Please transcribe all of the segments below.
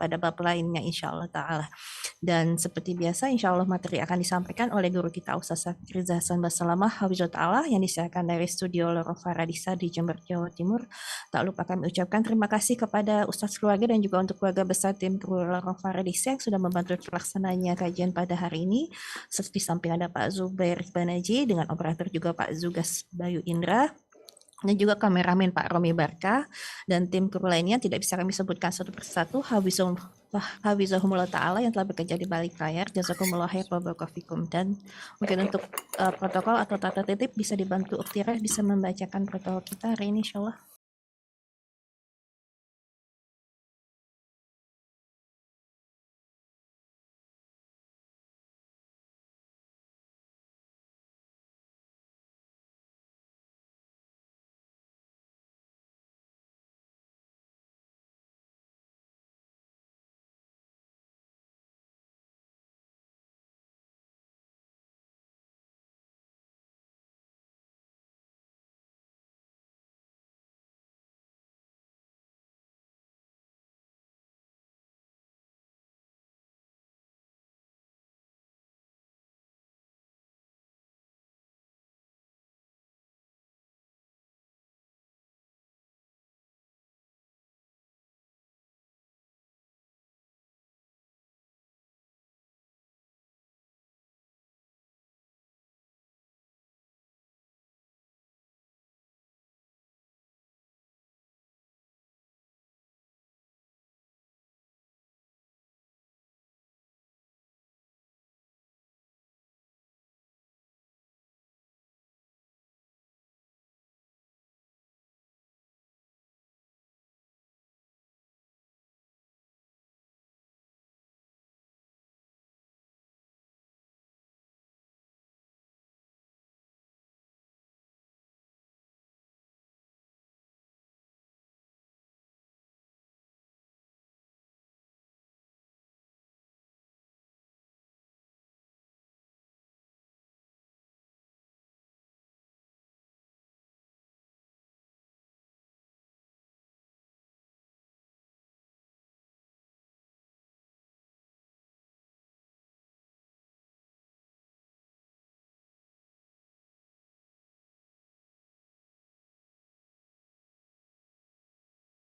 pada bab lainnya insyaallah ta'ala. Dan seperti biasa, insya Allah materi akan disampaikan oleh guru kita Ustaz Riza Hasan Basalamah Hafizahullah Ta'ala yang disiarkan dari studio Loro Faradisa di Jember, Jawa Timur. Tak lupa kami ucapkan terima kasih kepada Ustaz keluarga dan juga untuk keluarga besar tim kru Loro Faradisa yang sudah membantu pelaksananya kajian pada hari ini. Di samping ada Pak Zubair Banaji dengan operator juga Pak Zugas Bayu Indra dan juga kameramen Pak Romi Barka dan tim kru lainnya tidak bisa kami sebutkan satu persatu. Hafizahumullah Ta'ala yang telah bekerja di balik layar. Jazakumullah khair wa barakallahu. Dan mungkin untuk protokol atau tata tertib bisa dibantu Uktira bisa membacakan protokol kita hari ini insyaallah.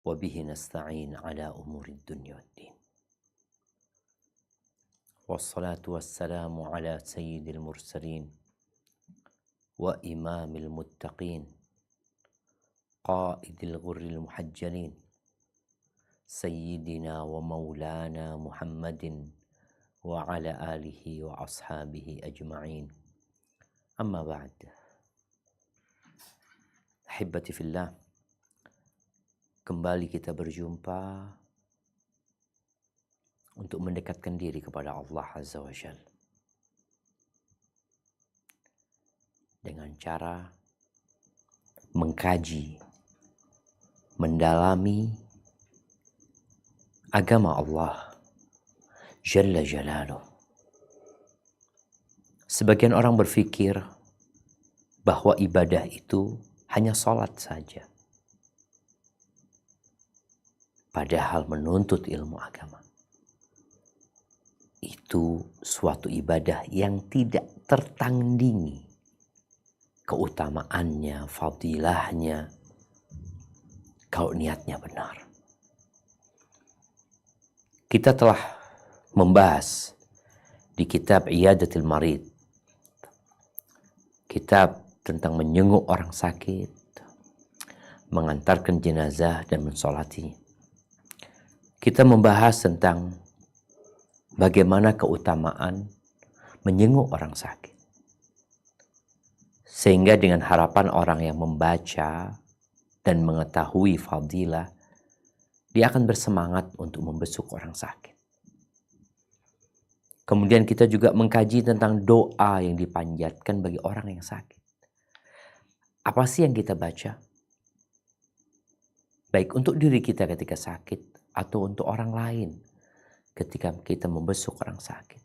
وبه نستعين على أمور الدنيا والدين والصلاة والسلام على سيد المرسلين وإمام المتقين قائد الغر المحجلين سيدنا ومولانا محمد وعلى آله وأصحابه أجمعين أما بعد أحبتي في الله. Kembali kita berjumpa untuk mendekatkan diri kepada Allah Azza wa Jalla dengan cara mengkaji, mendalami agama Allah Jalla Jalaluh. Sebagian orang berpikir bahwa ibadah itu hanya sholat saja. Padahal menuntut ilmu agama itu suatu ibadah yang tidak tertandingi keutamaannya, fadilahnya, kalau niatnya benar. Kita telah membahas di kitab Iyadatul Marid, kitab tentang menyenguk orang sakit, mengantarkan jenazah dan mensolatinya. Kita membahas tentang bagaimana keutamaan menyenguk orang sakit. Sehingga dengan harapan orang yang membaca dan mengetahui fadilah, dia akan bersemangat untuk membesuk orang sakit. Kemudian kita juga mengkaji tentang doa yang dipanjatkan bagi orang yang sakit. Apa sih yang kita baca? Baik untuk diri kita ketika sakit, atau untuk orang lain ketika kita membesuk orang sakit.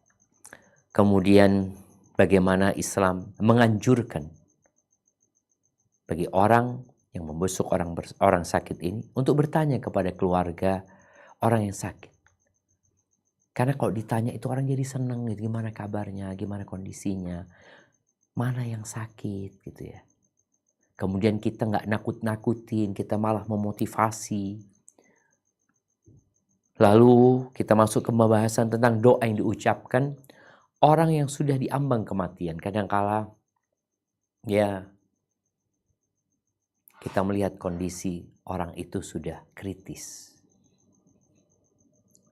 Kemudian bagaimana Islam menganjurkan bagi orang yang membesuk orang sakit ini untuk bertanya kepada keluarga orang yang sakit. Karena kalau ditanya itu orang jadi seneng gitu, gimana kabarnya, gimana kondisinya, mana yang sakit gitu ya. Kemudian kita nggak nakut-nakutin, kita malah memotivasi. Lalu kita masuk ke pembahasan tentang doa yang diucapkan orang yang sudah diambang kematian. Kadangkala ya kita melihat kondisi orang itu sudah kritis.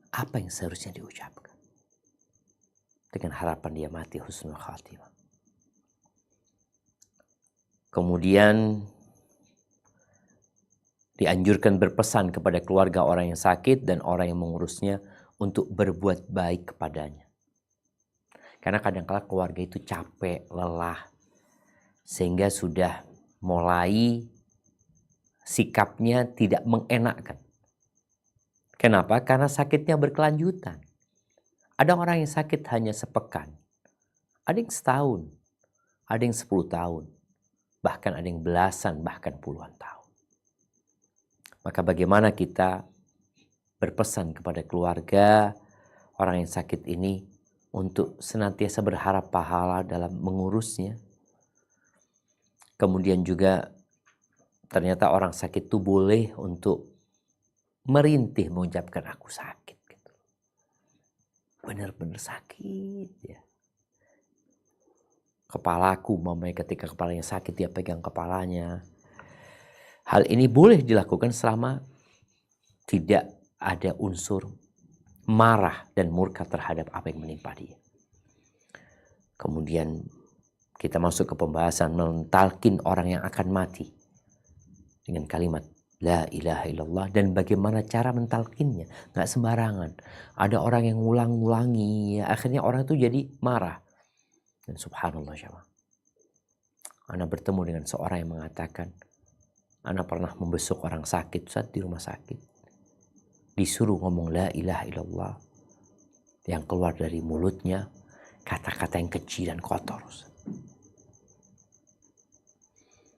Apa yang seharusnya diucapkan? Dengan harapan dia mati husnul khatimah. Kemudian dianjurkan berpesan kepada keluarga orang yang sakit dan orang yang mengurusnya untuk berbuat baik kepadanya. Karena kadang-kala keluarga itu capek, lelah, sehingga sudah mulai sikapnya tidak mengenakkan. Kenapa? Karena sakitnya berkelanjutan. Ada orang yang sakit hanya sepekan, ada yang setahun, ada yang 10 tahun, bahkan ada yang belasan, bahkan puluhan tahun. Maka bagaimana kita berpesan kepada keluarga orang yang sakit ini untuk senantiasa berharap pahala dalam mengurusnya. Kemudian juga ternyata orang sakit itu boleh untuk merintih mengucapkan aku sakit. Gitu. Benar-benar sakit ya. Kepalaku, mamanya ketika kepalanya sakit dia pegang kepalanya. Hal ini boleh dilakukan selama tidak ada unsur marah dan murka terhadap apa yang menimpa dia. Kemudian kita masuk ke pembahasan mentalkin orang yang akan mati dengan kalimat La ilaha illallah dan bagaimana cara mentalkinnya. Nggak sembarangan. Ada orang yang ngulang-ngulangi, ya, akhirnya orang itu jadi marah. Dan subhanallah syawal. Ana bertemu dengan seorang yang mengatakan, Ana pernah membesuk orang sakit saat di rumah sakit. Disuruh ngomong la ilaha illallah. Yang keluar dari mulutnya kata-kata yang kecil dan kotor.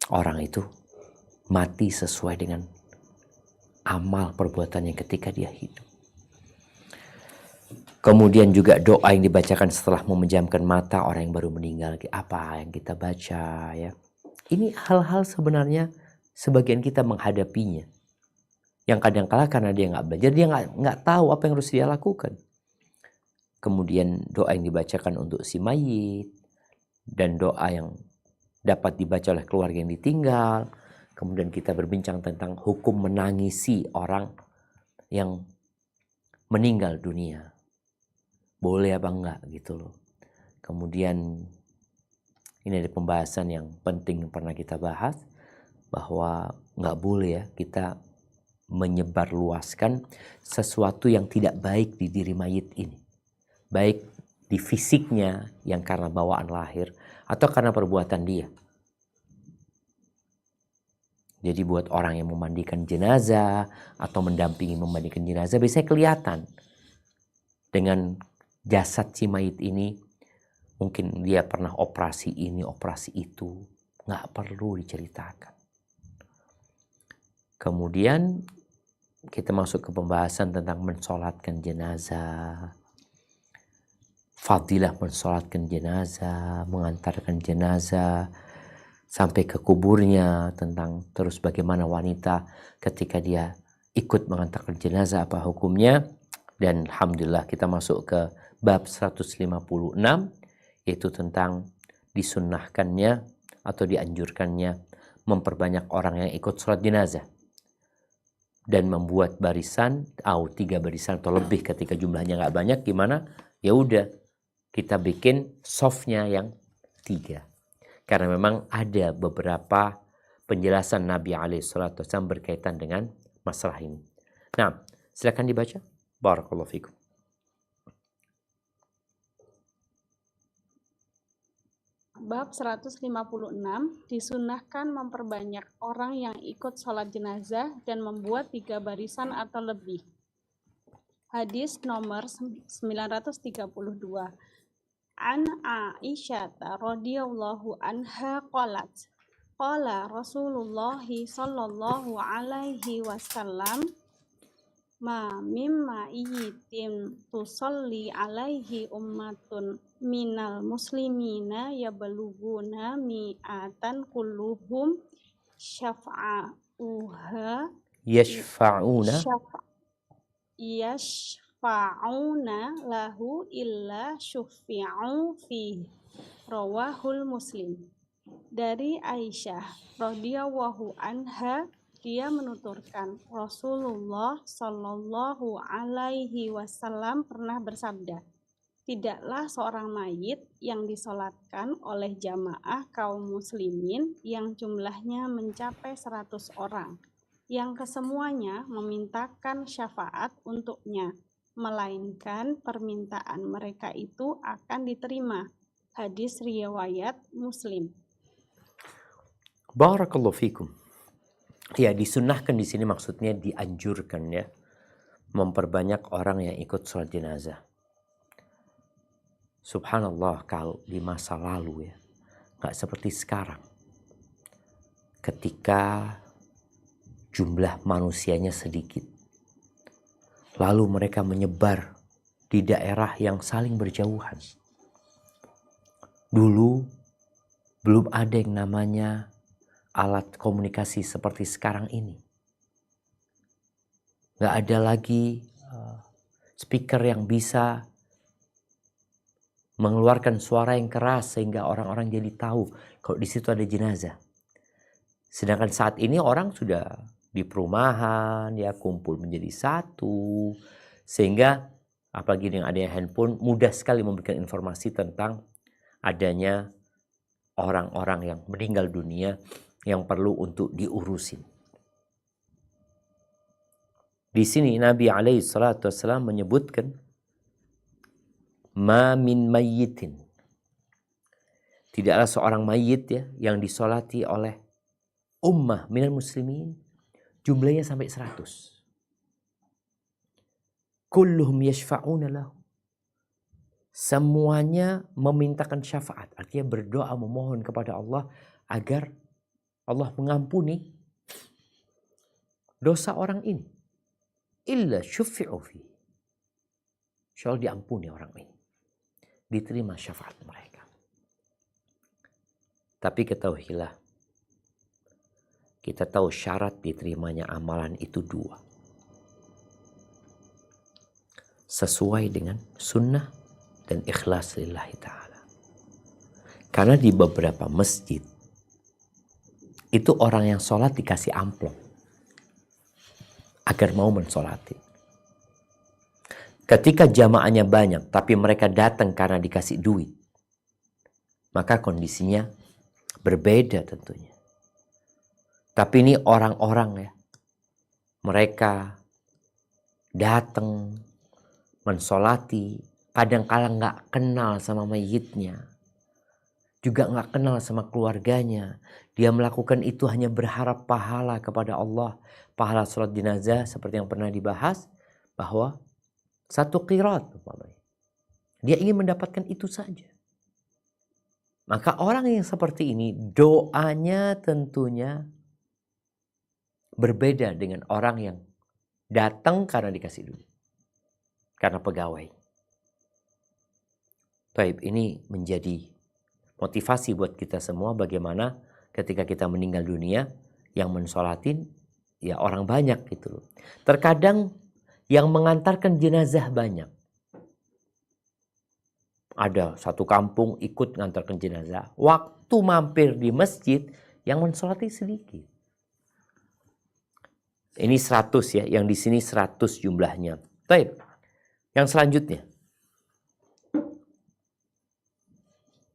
Orang itu mati sesuai dengan amal perbuatannya ketika dia hidup. Kemudian juga doa yang dibacakan setelah memejamkan mata orang yang baru meninggal. Apa yang kita baca ya. Ini hal-hal sebenarnya sebagian kita menghadapinya. Yang kadang-kala karena dia nggak belajar, dia nggak tahu apa yang harus dia lakukan. Kemudian doa yang dibacakan untuk si mayit. Dan doa yang dapat dibaca oleh keluarga yang ditinggal. Kemudian kita berbincang tentang hukum menangisi orang yang meninggal dunia. Boleh apa enggak gitu loh. Kemudian ini ada pembahasan yang penting yang pernah kita bahas. Bahwa nggak boleh ya kita menyebarluaskan sesuatu yang tidak baik di diri mayit ini. Baik di fisiknya yang karena bawaan lahir atau karena perbuatan dia. Jadi buat orang yang memandikan jenazah atau mendampingi memandikan jenazah biasanya kelihatan dengan jasad si mayit ini. Mungkin dia pernah operasi ini, operasi itu. Nggak perlu diceritakan. Kemudian kita masuk ke pembahasan tentang mensolatkan jenazah. Fadilah mensolatkan jenazah, mengantarkan jenazah sampai ke kuburnya. Tentang terus bagaimana wanita ketika dia ikut mengantarkan jenazah apa hukumnya. Dan alhamdulillah kita masuk ke bab 156. Yaitu tentang disunnahkannya atau dianjurkannya memperbanyak orang yang ikut sholat jenazah. Dan membuat barisan, 3 barisan atau lebih ketika jumlahnya nggak banyak, gimana? Ya udah, kita bikin softnya yang 3. Karena memang ada beberapa penjelasan Nabi SAW berkaitan dengan masalah ini. Nah, silakan dibaca. Barakallahu fikum. Bab 156, disunahkan memperbanyak orang yang ikut sholat jenazah dan membuat 3 barisan atau lebih. Hadis nomor 932. An Aisyah radhiyallahu anha qalat, qala Rasulullah sallallahu alaihi wasallam, ma mimma iyyitin tusalli alaihi ummatun minal muslimina yabaluguna mi'atan kulluhum syafa'uha Yashfa'una yashfa'una lahu illa syuffi'u fi rawahul Muslim. Dari Aisyah radhiyallahu anha, dia menuturkan Rasulullah Shallallahu alaihi wasallam pernah bersabda, tidaklah seorang mayit yang disolatkan oleh jamaah kaum muslimin yang jumlahnya mencapai 100 orang, yang kesemuanya memintakan syafaat untuknya, melainkan permintaan mereka itu akan diterima. Hadis riwayat Muslim. Barakallahu fikum. Ya, disunnahkan di sini maksudnya dianjurkan ya, memperbanyak orang yang ikut sholat jenazah. Subhanallah, kalau di masa lalu ya, nggak seperti sekarang. Ketika jumlah manusianya sedikit, lalu mereka menyebar di daerah yang saling berjauhan. Dulu belum ada yang namanya alat komunikasi seperti sekarang ini. Nggak ada lagi speaker yang bisa mengeluarkan suara yang keras sehingga orang-orang jadi tahu kalau di situ ada jenazah. Sedangkan saat ini orang sudah di perumahan, ya kumpul menjadi satu, sehingga apalagi dengan adanya handphone mudah sekali memberikan informasi tentang adanya orang-orang yang meninggal dunia yang perlu untuk diurusin. Di sini Nabi alaihi salatu wassalam menyebutkan ma min mayyitin. Tidaklah seorang mayit ya yang disolati oleh ummah minal muslimin jumlahnya sampai 100. Kulluhum yashfa'una lahu. Semuanya memintakan syafaat, artinya berdoa memohon kepada Allah agar Allah mengampuni dosa orang ini. Illa syuffi'u fi. Insyaallah diampuni orang ini. Diterima syafaat mereka. Tapi ketahuilah, kita tahu syarat diterimanya amalan itu 2. Sesuai dengan sunnah dan ikhlas lillahi ta'ala. Karena di beberapa masjid, itu orang yang sholat dikasih amplop agar mau mensolati. Ketika jamaahnya banyak, tapi mereka datang karena dikasih duit, maka kondisinya berbeda tentunya. Tapi ini orang-orang ya, mereka datang mensolati, kadang-kala nggak kenal sama mayitnya, juga nggak kenal sama keluarganya. Dia melakukan itu hanya berharap pahala kepada Allah. Pahala sholat jenazah seperti yang pernah dibahas, bahwa 1 qirat. Dia ingin mendapatkan itu saja. Maka orang yang seperti ini doanya tentunya berbeda dengan orang yang datang karena dikasih duit, karena pegawai. Baik, ini menjadi motivasi buat kita semua bagaimana ketika kita meninggal dunia yang mensolatin ya orang banyak gitu loh. Terkadang yang mengantarkan jenazah banyak. Ada satu kampung ikut mengantarkan jenazah. Waktu mampir di masjid yang mensolati sedikit. Ini 100 ya, yang di sini 100 jumlahnya. Baik. Yang selanjutnya.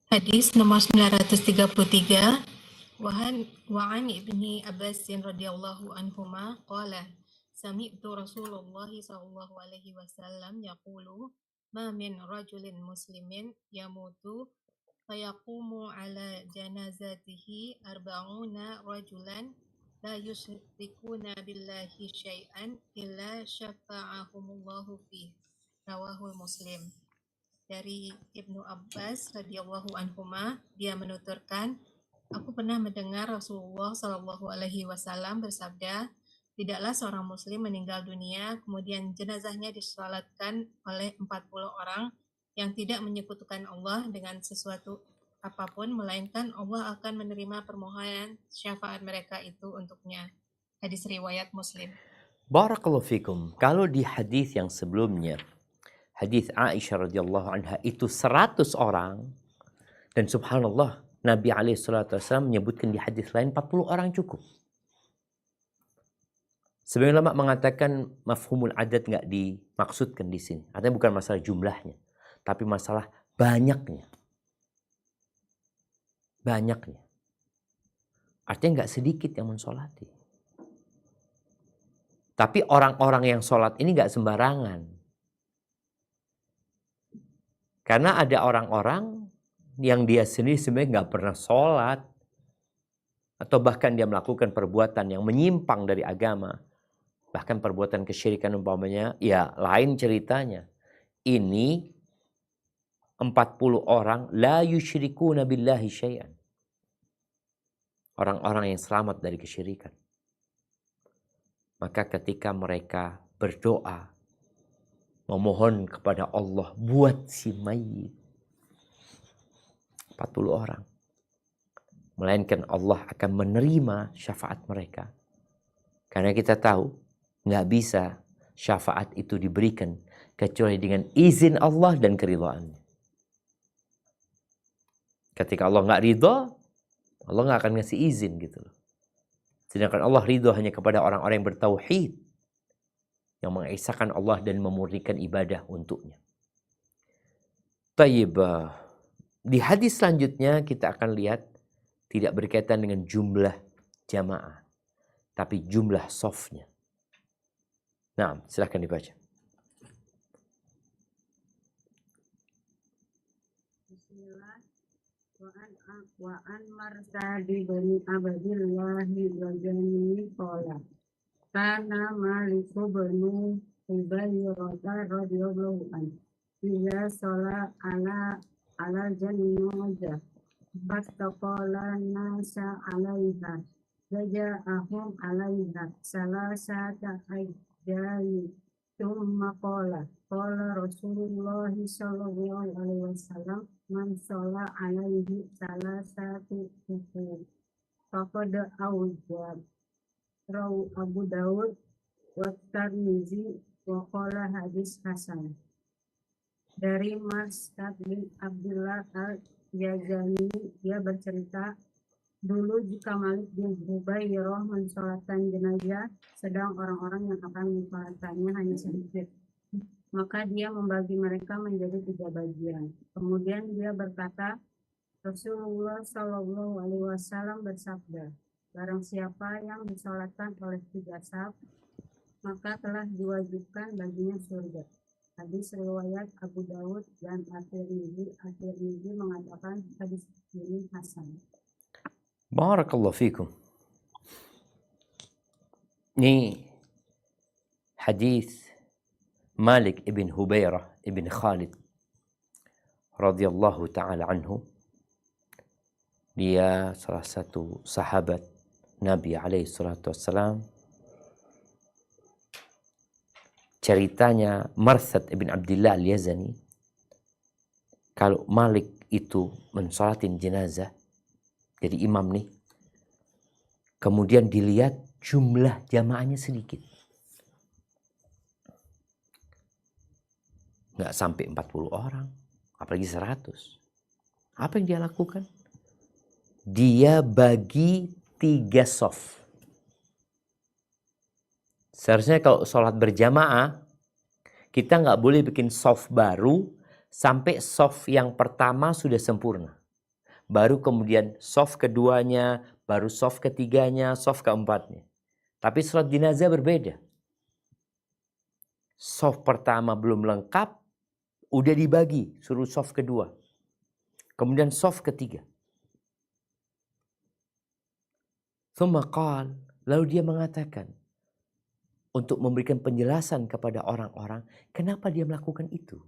Hadis nomor 933. Wa'an ibni Abbasin radhiyallahu anhuma qala sami'tu Rasulullah sallallahu alaihi wasallam yaqulu ma min rajulin muslimin yamutu fayaqumu ala janazatihi arba'una rajulan la yusyrikuna billahi syai'an illa syafa'ahumullahu fi rawahul Muslim. Dari Ibnu Abbas radhiyallahu anhuma, dia menuturkan, aku pernah mendengar Rasulullah Shallallahu alaihi wasallam bersabda, tidaklah seorang muslim meninggal dunia, kemudian jenazahnya disolatkan oleh 40 orang yang tidak menyekutukan Allah dengan sesuatu apapun, melainkan Allah akan menerima permohonan syafaat mereka itu untuknya. Hadis riwayat Muslim. Barakallahu fikum. Kalau di hadis yang sebelumnya, hadis Aisyah radhiyallahu anha itu 100 orang, dan subhanallah Nabi SAW menyebutkan di hadis lain 40 orang cukup. Sebagian ulama mengatakan mafhumul adat nggak dimaksudkan di sini. Artinya bukan masalah jumlahnya, tapi masalah banyaknya. Banyaknya. Artinya nggak sedikit yang mensolati. Tapi orang-orang yang sholat ini nggak sembarangan. Karena ada orang-orang yang dia sendiri sebenarnya nggak pernah sholat. Atau bahkan dia melakukan perbuatan yang menyimpang dari agama. Bahkan perbuatan kesyirikan umpamanya, ya lain ceritanya. Ini 40 orang la yusyrikuna billahi syai'an. Orang-orang yang selamat dari kesyirikan. Maka ketika mereka berdoa, memohon kepada Allah buat si mayit, 40 orang. Melainkan Allah akan menerima syafaat mereka. Karena kita tahu, nggak bisa syafaat itu diberikan kecuali dengan izin Allah dan keridhaannya. Ketika Allah nggak ridho, Allah nggak akan ngasih izin gitu loh. Sedangkan Allah ridho hanya kepada orang-orang yang bertauhid, yang mengesahkan Allah dan memurnikan ibadah untuknya. Tayyib, di hadis selanjutnya kita akan lihat tidak berkaitan dengan jumlah jamaah, tapi jumlah safnya. Nah, silahkan dibaca. Bismillah. Wa an marsadi bani abadillahi wa jami'i qala kana maliku bani ubayyirata radiyallahu anhu idza shala ala jannah fastaqala nasa alaiha ja'ahum alaiha salasata ayyami thumma qala Rasulullah sallallahu alaihi wasallam man sholla alaihi salasatu hukum faqad awjab. Rawu Abu Dawud wa Tirmizi wa qala hadis hasan. Dari Marsad bin Abdullah al-Yazani, dia bercerita, dulu jika Malik bin Hubairah mensolatkan jenazah, sedang orang-orang yang akan mensolatkannya hanya sedikit, maka dia membagi mereka menjadi 3 bagian. Kemudian dia berkata, Rasulullah Shallallahu Alaihi Wasallam bersabda, barang siapa yang disolatkan oleh 3 saf, maka telah diwajibkan baginya surga. Hadis riwayat Abu Dawud dan At-Tirmizi mengatakan hadis ini hasan. Barakallahu fikum. Ini hadis Malik ibn Hubairah ibn Khalid radhiyallahu ta'ala anhu. Dia salah satu sahabat Nabi alaihi salatu wassalam. Ceritanya Marsad ibn Abdullah al-Yazani, kalau Malik itu mensolatin jenazah, jadi imam nih, kemudian dilihat jumlah jamaahnya sedikit, nggak sampai 40 orang, apalagi 100. Apa yang dia lakukan? Dia bagi 3 shaf. Seharusnya kalau sholat berjamaah, kita nggak boleh bikin shaf baru sampai shaf yang pertama sudah sempurna. Baru kemudian shaf keduanya, baru shaf ketiganya, shaf keempatnya. Tapi sholat jenazah berbeda. Shaf pertama belum lengkap, udah dibagi, suruh shaf kedua. Kemudian shaf ketiga. Tsumma qal, lalu dia mengatakan, untuk memberikan penjelasan kepada orang-orang, kenapa dia melakukan itu.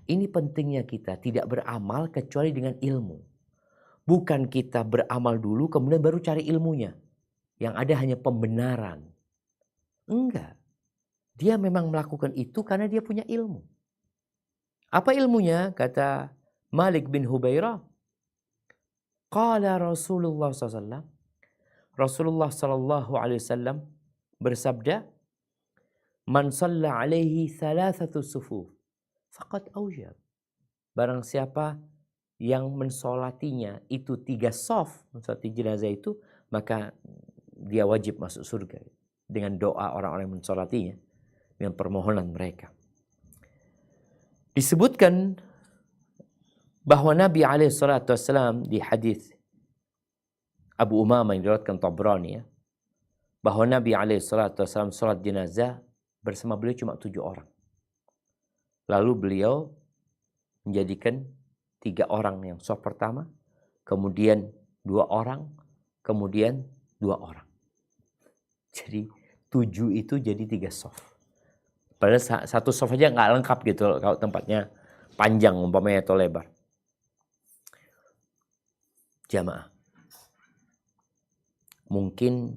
Ini pentingnya kita tidak beramal kecuali dengan ilmu. Bukan kita beramal dulu, kemudian baru cari ilmunya. Yang ada hanya pembenaran. Enggak. Dia memang melakukan itu karena dia punya ilmu. Apa ilmunya? Kata Malik bin Hubairah. Qala Rasulullah SAW. Rasulullah SAW bersabda, Man salla alaihi thalathatu sufuf, faqad aujab. Barang siapa yang mensolatinya itu 3 sof, mensolati jenazah itu, maka dia wajib masuk surga. Dengan doa orang-orang yang mensolatinya, dengan permohonan mereka. Disebutkan bahwa Nabi SAW di hadis Abu Umamah yang diriwayatkan Tabrani, ya, bahwa Nabi SAW sholat jenazah bersama beliau cuma 7 orang. Lalu beliau menjadikan 3 orang yang shaf pertama, kemudian 2 orang, kemudian 2 orang. Jadi 7 itu jadi 3 shaf. Padahal satu shaf aja nggak lengkap gitu kalau tempatnya panjang umpamanya atau lebar. Jamaah. Mungkin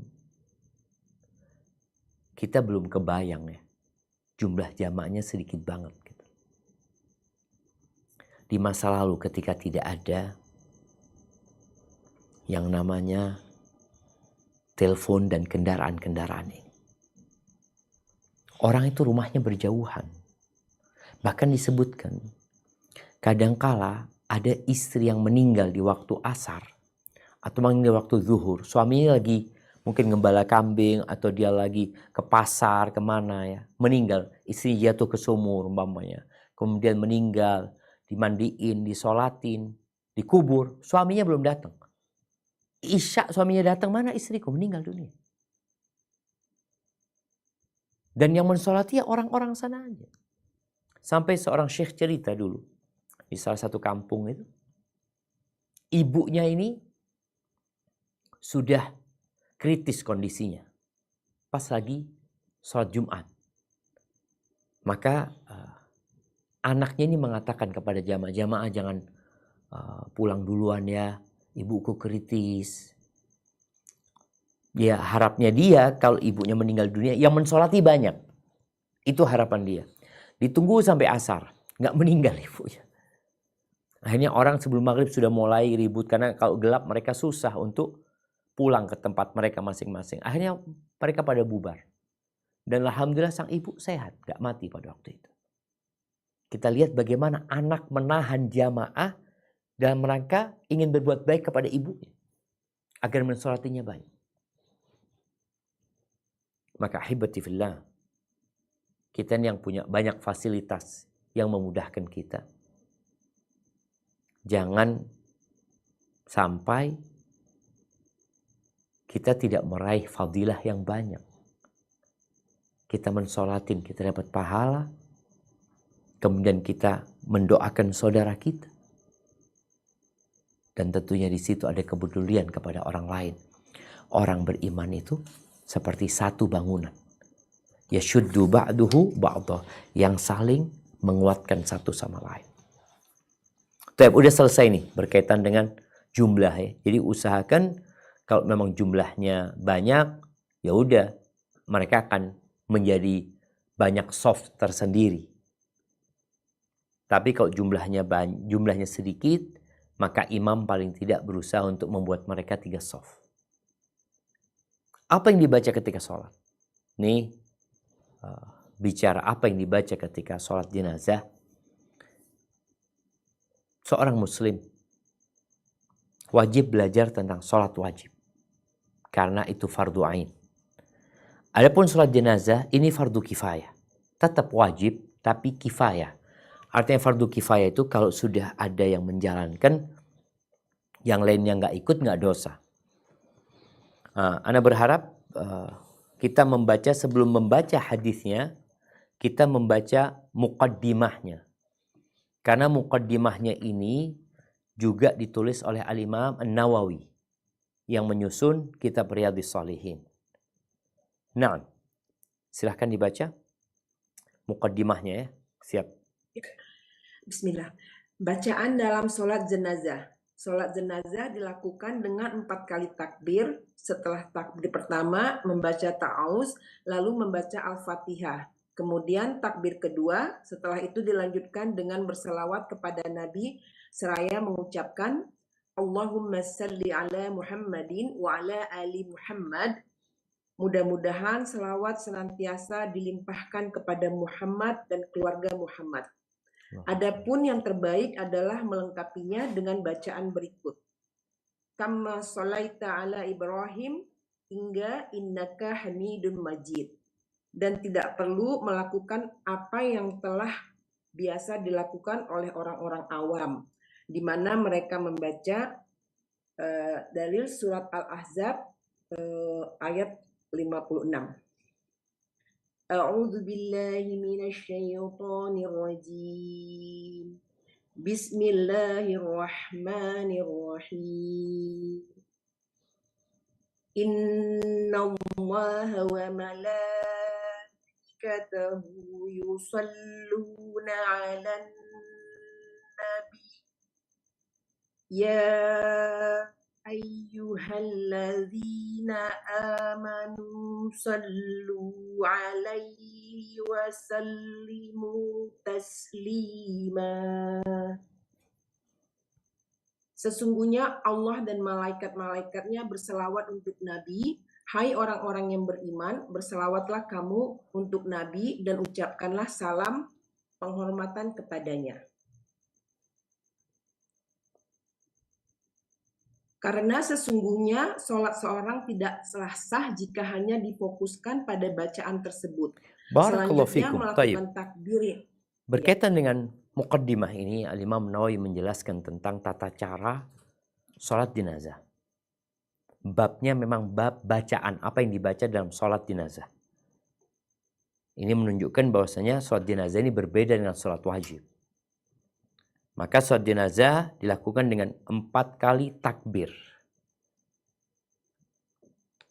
kita belum kebayang ya, jumlah jamaahnya sedikit banget. Gitu. Di masa lalu ketika tidak ada yang namanya telepon dan kendaraan-kendaraan ini. Orang itu rumahnya berjauhan. Bahkan disebutkan, kadangkala ada istri yang meninggal di waktu asar atau meninggal di waktu zuhur. Suaminya lagi mungkin ngembala kambing atau dia lagi ke pasar kemana ya, meninggal. Istri jatuh ke sumur umpamanya. Kemudian meninggal, dimandiin, disolatin, dikubur. Suaminya belum datang. Isya suaminya datang, mana istriku? Meninggal dunia. Dan yang mensolati ya orang-orang sana aja. Sampai seorang syekh cerita dulu. Di salah satu kampung itu. Ibunya ini sudah kritis kondisinya. Pas lagi sholat Jumat. Maka anaknya ini mengatakan kepada jamaah jangan pulang duluan ya. Ibuku kritis. Ya harapnya dia kalau ibunya meninggal dunia yang mensolati banyak. Itu harapan dia. Ditunggu sampai asar. Nggak meninggal ibunya. Akhirnya orang sebelum maghrib sudah mulai ribut. Karena kalau gelap mereka susah untuk pulang ke tempat mereka masing-masing. Akhirnya mereka pada bubar. Dan alhamdulillah sang ibu sehat. Nggak mati pada waktu itu. Kita lihat bagaimana anak menahan jamaah dalam rangka ingin berbuat baik kepada ibunya. Agar mensolatinya banyak. Maka ahibati fillah, kita yang punya banyak fasilitas yang memudahkan kita. Jangan sampai kita tidak meraih fadilah yang banyak. Kita mensolatin, kita dapat pahala. Kemudian kita mendoakan saudara kita. Dan tentunya di situ ada kepedulian kepada orang lain. Orang beriman itu seperti satu bangunan. Yashuddu ba'duhu ba'dah. Yang saling menguatkan satu sama lain. Udah selesai nih berkaitan dengan jumlah ya. Jadi usahakan kalau memang jumlahnya banyak, ya udah mereka akan menjadi banyak soft tersendiri. Tapi kalau jumlahnya sedikit, maka imam paling tidak berusaha untuk membuat mereka 3 soft. Apa yang dibaca ketika sholat? Nih bicara apa yang dibaca ketika sholat jenazah. Seorang muslim wajib belajar tentang sholat wajib. Karena itu fardu ain. Adapun sholat jenazah ini fardu kifayah. Tetap wajib tapi kifayah. Artinya fardu kifayah itu kalau sudah ada yang menjalankan, yang lainnya nggak ikut nggak dosa. Ana berharap kita membaca sebelum membaca hadisnya, kita membaca muqaddimahnya. Karena muqaddimahnya ini juga ditulis oleh Al-Imam An-Nawawi yang menyusun kitab Riyadhis Shalihin. Nah, silahkan dibaca muqaddimahnya ya. Siap. Bismillah. Bacaan dalam sholat jenazah. Sholat jenazah dilakukan dengan 4 kali takbir. Setelah takbir pertama membaca ta'awuz, lalu membaca Al-Fatihah. Kemudian takbir kedua, setelah itu dilanjutkan dengan berselawat kepada Nabi seraya mengucapkan Allahumma salli ala Muhammadin wa ala ali Muhammad. Mudah-mudahan selawat senantiasa dilimpahkan kepada Muhammad dan keluarga Muhammad. Adapun yang terbaik adalah melengkapinya dengan bacaan berikut. Kama sholaita ala Ibrahim hingga innaka hamidun majid. Dan tidak perlu melakukan apa yang telah biasa dilakukan oleh orang-orang awam, di mana mereka membaca dalil surat Al-Ahzab ayat 56. A'udzu billahi minasy syaithanir rajim. Bismillahirrahmanirrahim. Innallaha wa malaikatahu yusalluna 'alan nabi. Ya ayyuhalladzina amanu sallu alaihi wa sallimu taslima. Sesungguhnya Allah dan malaikat-malaikatnya berselawat untuk Nabi. Hai orang-orang yang beriman, berselawatlah kamu untuk Nabi dan ucapkanlah salam penghormatan kepadanya. Karena sesungguhnya sholat seorang tidak sah jika hanya difokuskan pada bacaan tersebut. Barakallahu Selanjutnya fikum. melakukan takbir. Berkaitan dengan muqaddimah ini, Al-Imam Nawawi menjelaskan tentang tata cara sholat jenazah. Babnya memang bab bacaan, apa yang dibaca dalam sholat jenazah. Ini menunjukkan bahwasanya sholat jenazah ini berbeda dengan sholat wajib. Maka sholat jenazah dilakukan dengan 4 kali takbir.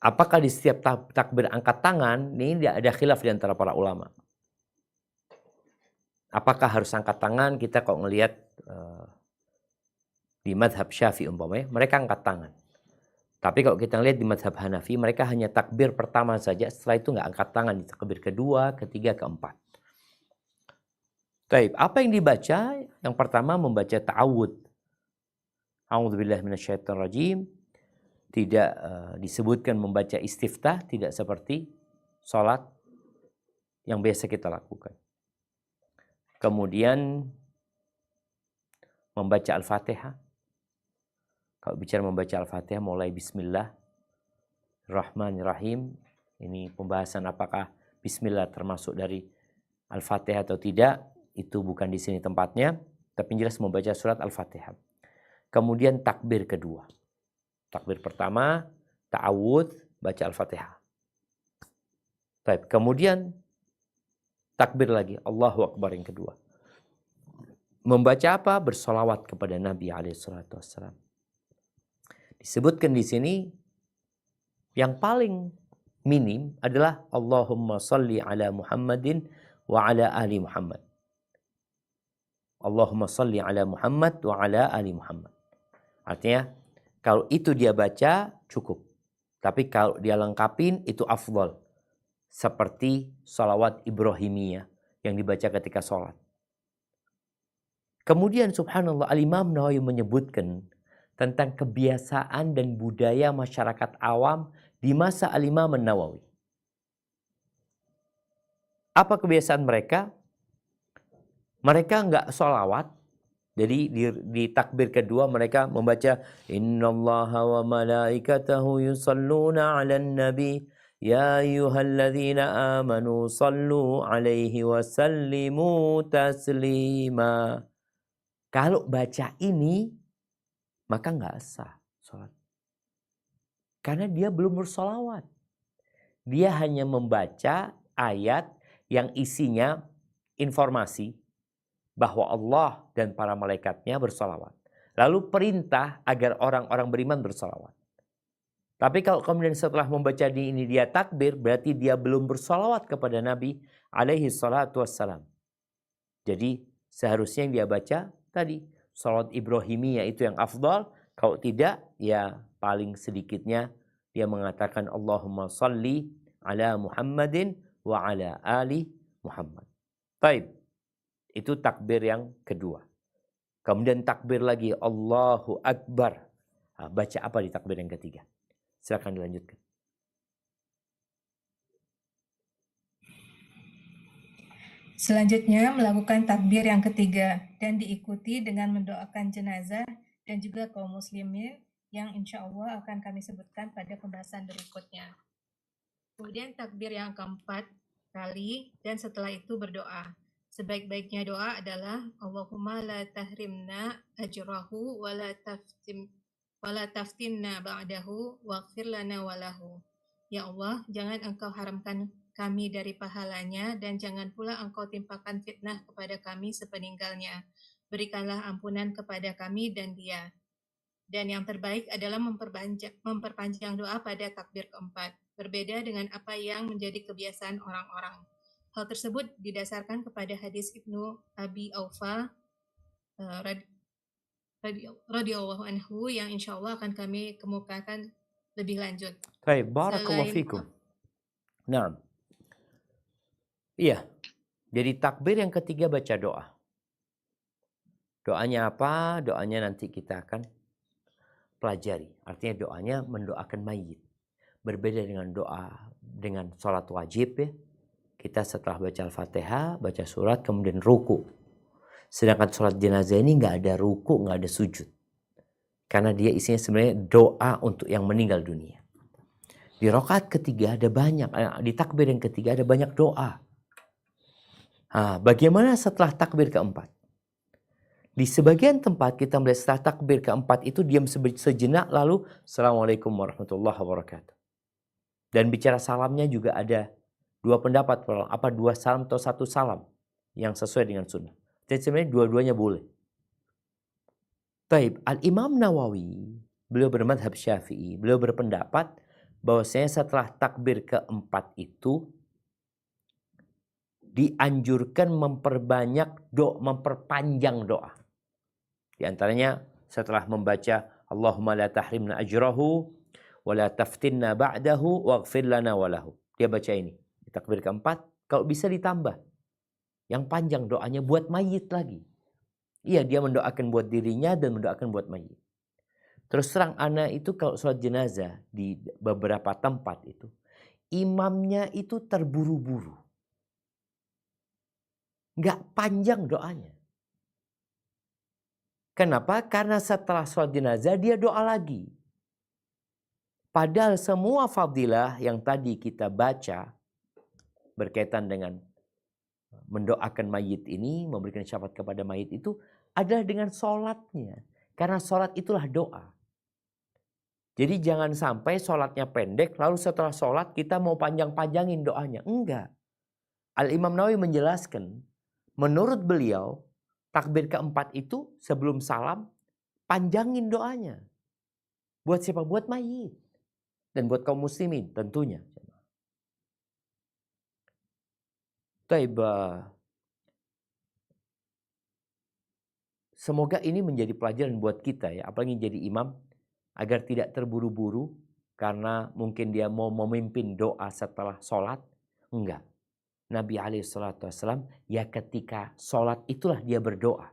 Apakah di setiap takbir angkat tangan? Ini tidak ada khilaf di antara para ulama. Apakah harus angkat tangan? Kita kok ngelihat di madhab Syafi'i umpamanya, mereka angkat tangan. Tapi kalau kita lihat di madhab Hanafi, mereka hanya takbir pertama saja. Setelah itu nggak angkat tangan di takbir kedua, ketiga, keempat. Baik, apa yang dibaca? Yang pertama membaca ta'awud. A'udzubillahi minasyaitonirrajim. Tidak disebutkan membaca istiftah, tidak seperti sholat yang biasa kita lakukan. Kemudian membaca Al-Fatihah. Kalau bicara membaca Al-Fatihah mulai Bismillahirrahmanirrahim. Ini pembahasan apakah Bismillah termasuk dari Al-Fatihah atau tidak. Itu bukan di sini tempatnya. Tapi jelas membaca surat Al-Fatihah. Kemudian takbir kedua. Takbir pertama, ta'awud, baca Al-Fatihah. Baik, kemudian takbir lagi, Allahu Akbar yang kedua. Membaca apa? Bersolawat kepada Nabi SAW. Disebutkan di sini, yang paling minim adalah Allahumma salli ala Muhammadin wa ala ali Muhammad. Allahumma salli ala Muhammad wa ala ali Muhammad. Artinya, kalau itu dia baca, cukup. Tapi kalau dia lengkapin, itu afdal. Seperti salawat Ibrahimiyah yang dibaca ketika sholat. Kemudian subhanallah, Al-Imam Nawawi menyebutkan tentang kebiasaan dan budaya masyarakat awam di masa Al-Imam Nawawi. Apa kebiasaan mereka? Mereka enggak sholawat. Jadi di takbir kedua mereka membaca Innallaha wa malaikatahu yusalluna 'alan nabi ya ayyuhalladzina amanu sallu 'alaihi wa sallimu taslima. Kalau baca ini maka enggak sah salat. Karena dia belum bersolawat. Dia hanya membaca ayat yang isinya informasi bahwa Allah dan para malaikatnya bersolawat. Lalu perintah agar orang-orang beriman bersolawat. Tapi kalau kemudian setelah membaca ini dia takbir, berarti dia belum bersolawat kepada Nabi alaihi salatu wassalam. Jadi seharusnya yang dia baca tadi, salat Ibrahimiyah itu yang afdal. Kalau tidak, ya paling sedikitnya dia mengatakan Allahumma salli ala Muhammadin wa ala ali Muhammad. Baik, itu takbir yang kedua. Kemudian takbir lagi Allahu Akbar. Nah, baca apa di takbir yang ketiga? Silakan dilanjutkan. Selanjutnya melakukan takbir yang ketiga dan diikuti dengan mendoakan jenazah dan juga kaum muslimin yang insya Allah akan kami sebutkan pada pembahasan berikutnya. Kemudian takbir yang keempat kali dan setelah itu berdoa. Sebaik-baiknya doa adalah Allahumma la tahrimna ajrahu wa la taftinna ba'dahu waghfir lana walahu. Ya Allah, jangan engkau haramkan kami dari pahalanya dan jangan pula engkau timpakan fitnah kepada kami sepeninggalnya. Berikanlah ampunan kepada kami dan dia. Dan yang terbaik adalah memperpanjang doa pada takbir keempat, berbeda dengan apa yang menjadi kebiasaan orang-orang. Hal tersebut didasarkan kepada hadis Ibnu Abi Aufa radhiyallahu anhu yang insya Allah akan kami kemukakan lebih lanjut. Baik, barakallahu fikum. Nah, iya. Jadi takbir yang ketiga baca doa. Doanya apa? Doanya nanti kita akan pelajari. Artinya doanya mendoakan mayit. Berbeda dengan doa dengan sholat wajib ya. Kita setelah baca Al-Fatihah, baca surat, kemudian ruku. Sedangkan sholat jenazah ini nggak ada ruku, nggak ada sujud. Karena dia isinya sebenarnya doa untuk yang meninggal dunia. Di rakaat ketiga ada banyak, di takbir yang ketiga ada banyak doa. Nah, bagaimana setelah takbir keempat? Di sebagian tempat kita melihat setelah takbir keempat itu diam sejenak lalu Assalamualaikum warahmatullahi wabarakatuh. Dan bicara salamnya juga ada dua pendapat, apa dua salam atau satu salam yang sesuai dengan sunnah. Jadi sebenarnya dua-duanya boleh. Taib, Al-Imam Nawawi, beliau bermadhab Syafi'i, beliau berpendapat bahwasanya setelah takbir keempat itu dianjurkan memperpanjang doa. Di antaranya setelah membaca Allahumma la tahrimna ajrahu wa la taftinna ba'dahu waghfir lana walahu. Dia baca ini. Di takbir keempat, kalau bisa ditambah. Yang panjang doanya buat mayit lagi. Iya, dia mendoakan buat dirinya dan mendoakan buat mayit. Terus terang anak itu kalau sholat jenazah di beberapa tempat itu, imamnya itu terburu-buru. Nggak panjang doanya. Kenapa? Karena setelah sholat jenazah dia doa lagi. Padahal semua fadilah yang tadi kita baca berkaitan dengan mendoakan mayit ini, memberikan syafaat kepada mayit itu adalah dengan sholatnya. Karena sholat itulah doa. Jadi jangan sampai sholatnya pendek, lalu setelah sholat kita mau panjang-panjangin doanya. Enggak. Al-Imam Nawawi menjelaskan, menurut beliau, takbir keempat itu sebelum salam, panjangin doanya. Buat siapa? Buat mayit. Dan buat kaum muslimin tentunya. Taibah. Semoga ini menjadi pelajaran buat kita ya, apalagi jadi imam, agar tidak terburu-buru karena mungkin dia mau memimpin doa setelah sholat. Enggak. Nabi SAW ya ketika sholat itulah dia berdoa.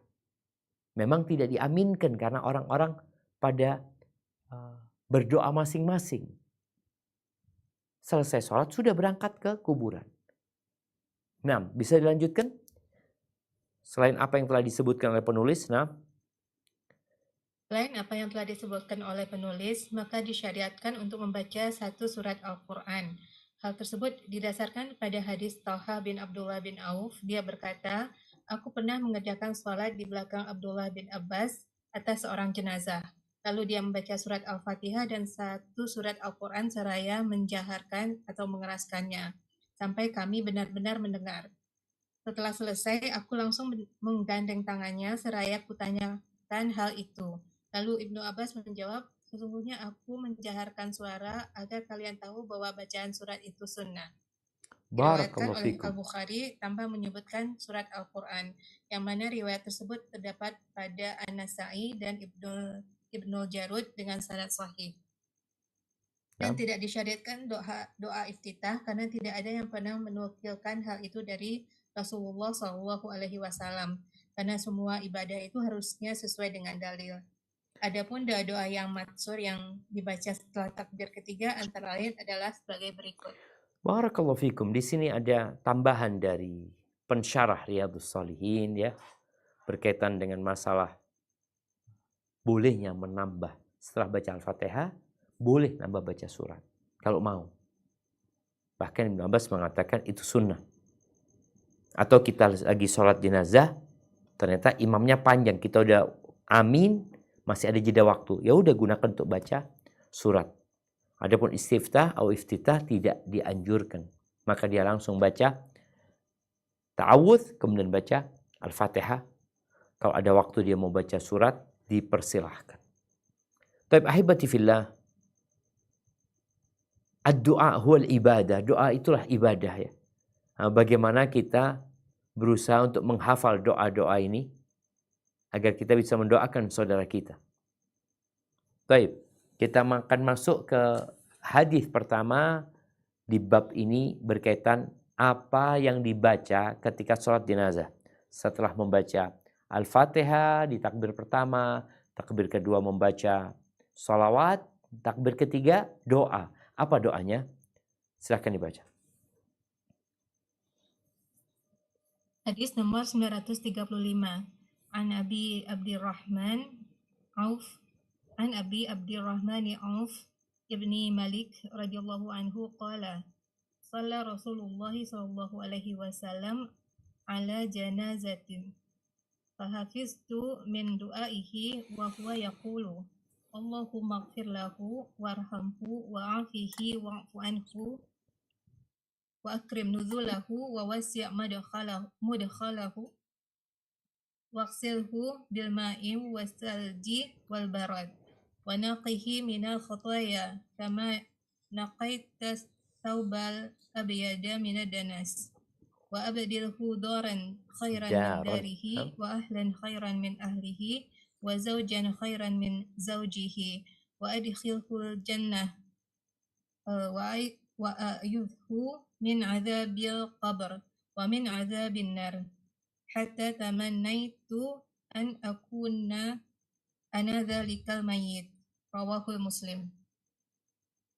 Memang tidak diaminkan karena orang-orang pada berdoa masing-masing. Selesai sholat sudah berangkat ke kuburan. Nah, bisa dilanjutkan? Selain apa yang telah disebutkan oleh penulis, Selain apa yang telah disebutkan oleh penulis, maka disyariatkan untuk membaca satu surat Al-Quran. Hal tersebut didasarkan pada hadis Talha bin Abdullah bin Auf. Dia berkata, aku pernah mengerjakan sholat di belakang Abdullah bin Abbas atas seorang jenazah. Lalu dia membaca surat Al-Fatihah dan satu surat Al-Quran seraya menjaharkan atau mengeraskannya. Sampai kami benar-benar mendengar. Setelah selesai, aku langsung menggandeng tangannya seraya kutanyakan hal itu. Lalu Ibnu Abbas menjawab, sesungguhnya aku menjaharkan suara agar kalian tahu bahwa bacaan surat itu sunnah. diriwayatkan Barakallahu oleh fikum. Al-Bukhari tanpa menyebutkan surat Al-Quran, yang mana riwayat tersebut terdapat pada An-Nasa'i dan Ibnul Jarud dengan sanad sahih. Dan Naam. tidak disyariatkan doa iftitah karena tidak ada yang pernah menukilkan hal itu dari Rasulullah Shallallahu Alaihi Wasallam. Karena semua ibadah itu harusnya sesuai dengan dalil. Adapun doa-doa yang matsur yang dibaca setelah takbir ketiga antara lain adalah sebagai berikut. Barakallahu fikum. Di sini ada tambahan dari pensyarah Riyadhus Shalihin ya, berkaitan dengan masalah bolehnya menambah setelah baca Al-Fatihah, boleh nambah baca surat kalau mau. Bahkan Ibnu Abbas mengatakan itu sunnah. Atau kita lagi sholat jenazah, ternyata imamnya panjang, kita udah amin, masih ada jeda waktu, ya udah gunakan untuk baca surat. Adapun istiftah atau iftitah tidak dianjurkan, maka dia langsung baca ta'awudz, kemudian baca Al-Fatihah. Kalau ada waktu dia mau baca surat, dipersilahkan. Taib ahibati fillah, ad-du'a huwal ibadah. Doa itulah ibadah ya. Nah, bagaimana kita berusaha untuk menghafal doa-doa ini agar kita bisa mendoakan saudara kita. Taib, kita akan masuk ke hadis pertama di bab ini berkaitan apa yang dibaca ketika sholat jenazah. Setelah membaca Al-Fatihah di takbir pertama, takbir kedua membaca sholawat, takbir ketiga doa. Apa doanya? Silahkan dibaca. Hadis nomor 935. An Abi Abdurrahman Auf An Abi Abdurrahman Auf ibni Malik radhiyallahu anhu qala Shalla Rasulullah sallallahu alaihi wasallam ala janazatin fahafiztu min du'aihi wa huwa yaqulu Allahumma ighfir lahu warhamhu wa'afihi wa'fu anhu wa akrim nuzulahu wa wasi' mudkhalahu waqsilhu bil ma'i wasalji wal barad wa naqihi minal khotaya kama naqaita thawbal abyada minad danas wa abdilhu daran khairan min darihi wa ahlan khairan min ahlihi wa zawjan khairan min zawjihi wa adkhilhu jannah wa ayudhu min azabil qabr wa min azabin nar hatta tamannaitu an akuna ana dzalikal mayyit. Rawahul Muslim.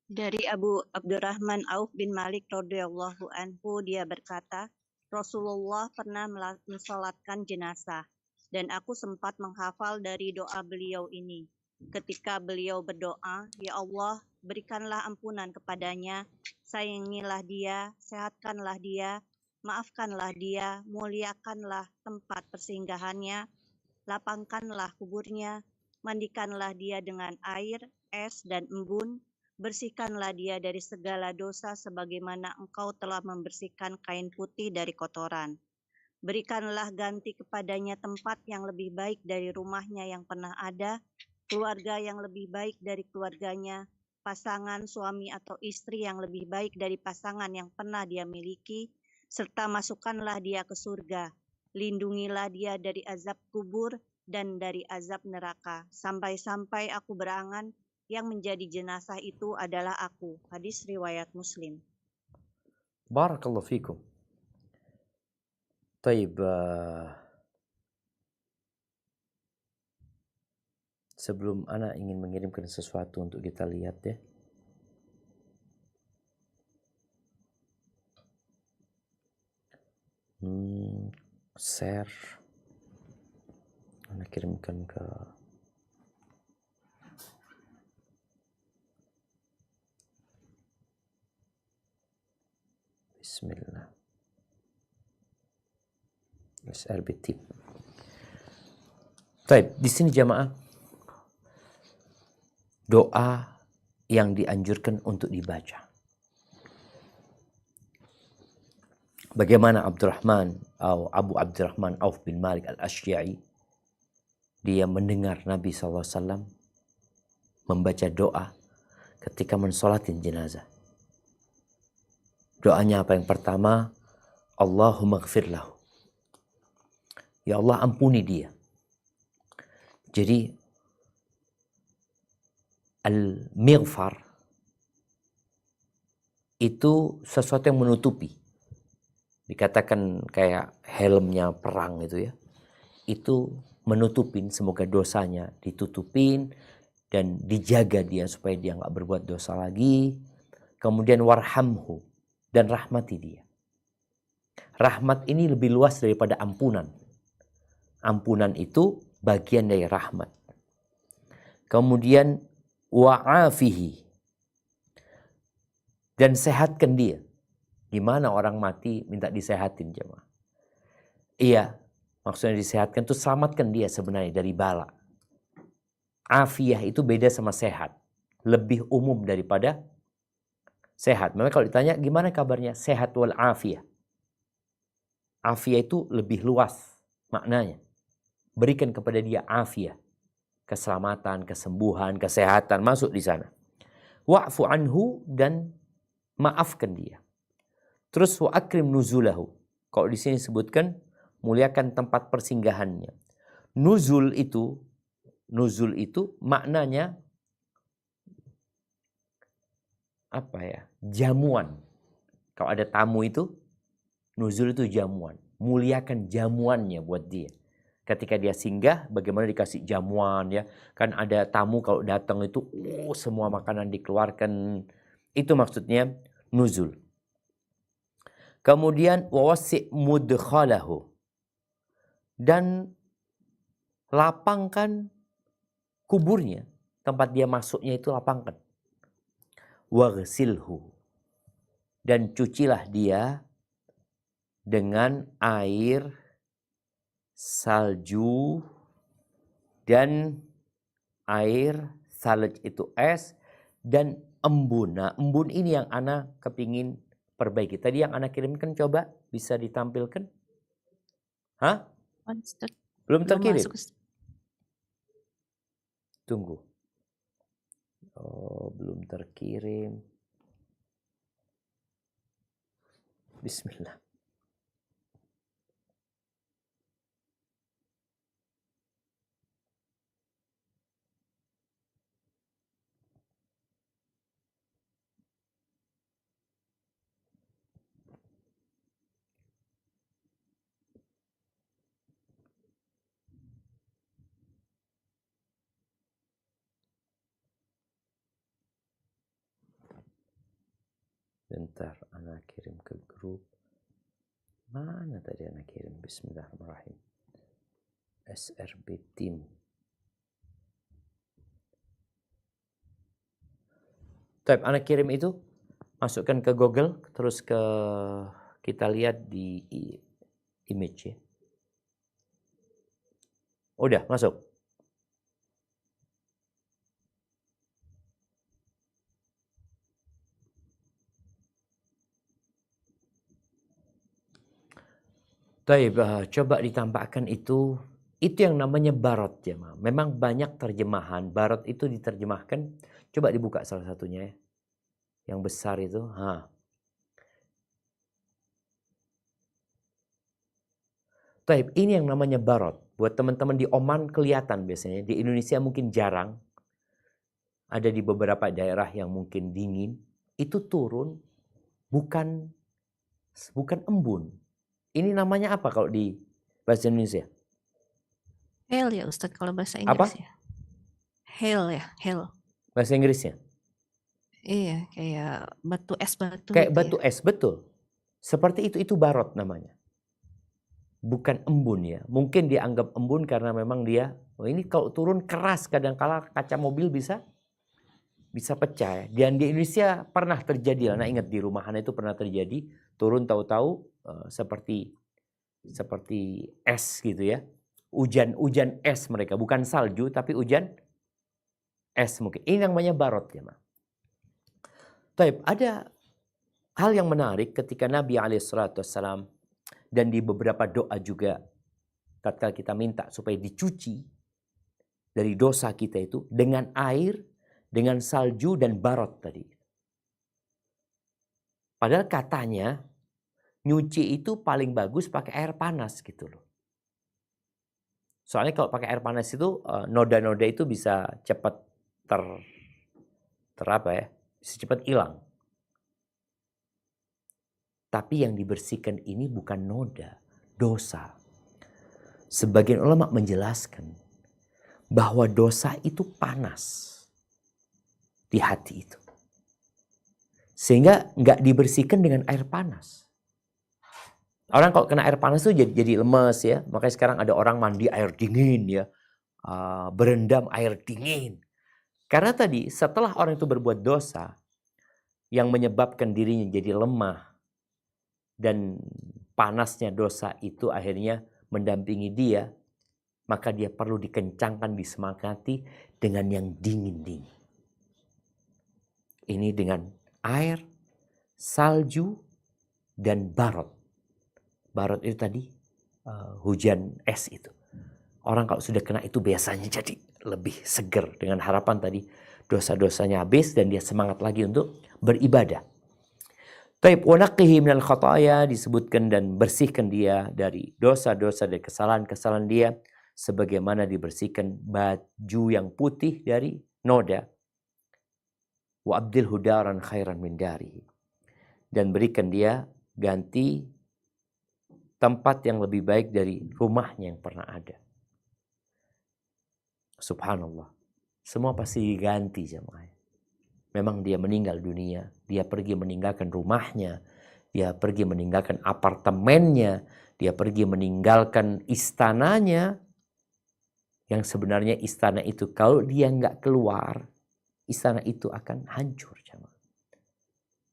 Dari Abu Abdurrahman Auf bin Malik radhiyallahu anhu, dia berkata, Rasulullah pernah mensolatkan jenazah dan aku sempat menghafal dari doa beliau ini. Ketika beliau berdoa, ya Allah, berikanlah ampunan kepadanya, sayangilah dia, sehatkanlah dia, maafkanlah dia, muliakanlah tempat persinggahannya, lapangkanlah kuburnya, mandikanlah dia dengan air, es, dan embun, bersihkanlah dia dari segala dosa sebagaimana engkau telah membersihkan kain putih dari kotoran. Berikanlah ganti kepadanya tempat yang lebih baik dari rumahnya yang pernah ada, keluarga yang lebih baik dari keluarganya, pasangan, suami atau istri yang lebih baik dari pasangan yang pernah dia miliki, serta masukkanlah dia ke surga. Lindungilah dia dari azab kubur dan dari azab neraka, sampai-sampai aku berangan yang menjadi jenazah itu adalah aku. Hadis riwayat Muslim. Barakallahu fikum. Taib, sebelum Ana ingin mengirimkan sesuatu untuk kita lihat ya. Share. Ana kirimkan ke Bismillah. SRBT. Baik, di sini jamaah doa yang dianjurkan untuk dibaca. Bagaimana Abu Abdurrahman Auf bin Malik al-Ashja'i, dia mendengar Nabi SAW membaca doa ketika mensolatin jenazah. Doanya apa? Yang pertama, Allahumma gfir lahu. Ya Allah, ampuni dia. Jadi al-mighfar itu sesuatu yang menutupi. Dikatakan kayak helmnya perang itu ya. Itu menutupin, semoga dosanya ditutupin dan dijaga dia supaya dia nggak berbuat dosa lagi. Kemudian warhamhu, dan rahmati dia. Rahmat ini lebih luas daripada ampunan. Ampunan itu bagian dari rahmat. Kemudian wa'afihi, dan sehatkan dia. Gimana orang mati minta disehatin jemaah? Iya, maksudnya disehatkan itu selamatkan dia sebenarnya dari bala. Afiyah itu beda sama sehat. Lebih umum daripada sehat. Memang kalau ditanya gimana kabarnya? Sehat wal afiyah. Afiyah itu lebih luas maknanya. Berikan kepada dia afiyah. Keselamatan, kesembuhan, kesehatan masuk di sana. Wa'fu anhu, dan maafkan dia. Terus wa akrim nuzulahu. Kalau di sini sebutkan muliakan tempat persinggahannya. Nuzul itu maknanya apa ya? Jamuan. Kalau ada tamu itu, nuzul itu jamuan. Muliakan jamuannya buat dia. Ketika dia singgah, bagaimana dikasih jamuan ya. Kan ada tamu kalau datang itu, semua makanan dikeluarkan. Itu maksudnya nuzul. Kemudian wawasi' mudkhalahu, dan lapangkan kuburnya. Tempat dia masuknya itu lapangkan. Waghsilhu, dan cucilah dia dengan air salju dan air salj itu es dan embun. Nah, embun ini yang ana kepingin perbaiki. Tadi yang ana kirimkan coba bisa ditampilkan? Hah? Belum terkirim? masuk, Ustaz. Tunggu. Oh, belum terkirim. Bismillah. Bentar, anak kirim ke grup. Mana tadi anak kirim? Bismillahirrahmanirrahim. SRB Team. Type anak kirim itu, masukkan ke Google, terus kita lihat di image ya. Udah, masuk. Taib, coba ditambahkan itu yang namanya barot ya. Memang banyak terjemahan. Barot itu diterjemahkan. Coba dibuka salah satunya ya. Yang besar itu. Taib, ini yang namanya barot. Buat teman-teman di Oman kelihatan biasanya. Di Indonesia mungkin jarang. Ada di beberapa daerah yang mungkin dingin. Itu turun bukan embun. Ini namanya apa kalau di bahasa Indonesia? Hail ya Ustadz kalau bahasa Inggris ya. Hail ya, hail. Bahasa Inggrisnya? Iya, kayak batu es batu. Kayak gitu batu ya. es, betul. Seperti itu barot namanya. Bukan embun ya. Mungkin dianggap embun karena memang dia, ini kalau turun keras kadang-kala kaca mobil bisa pecah. Dan di Indonesia pernah terjadi, nah ingat di rumahan itu pernah terjadi, turun tahu-tahu seperti es gitu ya. Hujan es mereka, bukan salju tapi hujan es mungkin. Ini namanya barot ya, Ma. Taib, ada hal yang menarik ketika Nabi SAW dan di beberapa doa juga tatkala kita minta supaya dicuci dari dosa kita itu dengan air, dengan salju dan barot tadi. Padahal katanya nyuci itu paling bagus pakai air panas gitu loh. Soalnya kalau pakai air panas itu noda-noda itu bisa cepat bisa cepat hilang. Tapi yang dibersihkan ini bukan noda, dosa. Sebagian ulama menjelaskan bahwa dosa itu panas di hati itu. Sehingga nggak dibersihkan dengan air panas. Orang kalau kena air panas tuh jadi lemes ya. Makanya sekarang ada orang mandi air dingin ya. Berendam air dingin. Karena tadi setelah orang itu berbuat dosa yang menyebabkan dirinya jadi lemah dan panasnya dosa itu akhirnya mendampingi dia, maka dia perlu dikencangkan, disemangati dengan yang dingin-dingin. Ini dengan air, salju, dan barot. Barot itu tadi hujan es itu. Orang kalau sudah kena itu biasanya jadi lebih seger dengan harapan tadi dosa-dosanya habis dan dia semangat lagi untuk beribadah. Taib wa naqihi minal khataya disebutkan dan bersihkan dia dari dosa-dosa dan kesalahan-kesalahan dia sebagaimana dibersihkan baju yang putih dari noda. Wa abdil hudaran khairan min dari. Dan berikan dia ganti tempat yang lebih baik dari rumahnya yang pernah ada. Subhanallah. Semua pasti diganti jemaah. Memang dia meninggal dunia, dia pergi meninggalkan rumahnya, dia pergi meninggalkan apartemennya, dia pergi meninggalkan istananya. Yang sebenarnya istana itu kalau dia nggak keluar, istana itu akan hancur jemaah.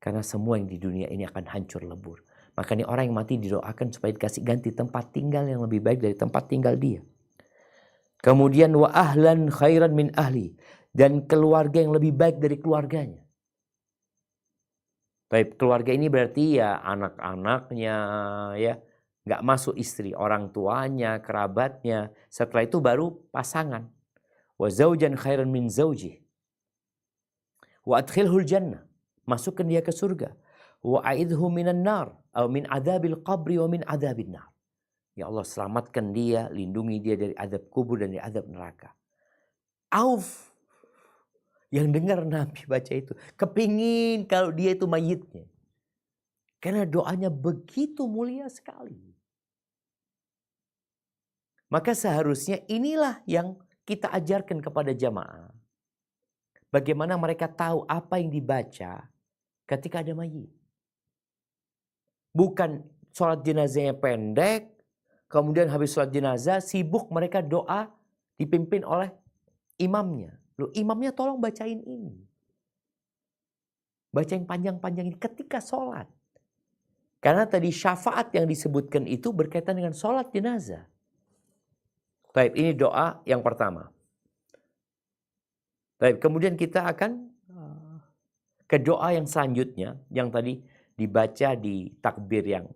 Karena semua yang di dunia ini akan hancur lebur. Makanya orang yang mati didoakan supaya dikasih ganti tempat tinggal yang lebih baik dari tempat tinggal dia. Kemudian wa ahlan khairan min ahli. Dan keluarga yang lebih baik dari keluarganya. Baik, keluarga ini berarti ya anak-anaknya, ya nggak masuk istri, orang tuanya, kerabatnya. Setelah itu baru pasangan. Wa zaujan khairan min zaujih. Wa adkhilhul jannah. Masukkan dia ke surga. Wa a'idhu minan nar. Atau min adzabil qabri wa min adzabin nar. Ya Allah, selamatkan dia, lindungi dia dari azab kubur dan dari azab neraka. Auf yang dengar Nabi baca itu, kepingin kalau dia itu mayitnya. Karena doanya begitu mulia sekali. Maka seharusnya inilah yang kita ajarkan kepada jamaah. Bagaimana mereka tahu apa yang dibaca ketika ada mayit. Bukan sholat jenazahnya pendek, kemudian habis sholat jenazah sibuk mereka doa dipimpin oleh imamnya. Loh, imamnya tolong bacain ini. Bacain panjang-panjang ini ketika sholat. Karena tadi syafaat yang disebutkan itu berkaitan dengan sholat jenazah. Baik, ini doa yang pertama. Baik, kemudian kita akan ke doa yang selanjutnya. Yang tadi dibaca di takbir yang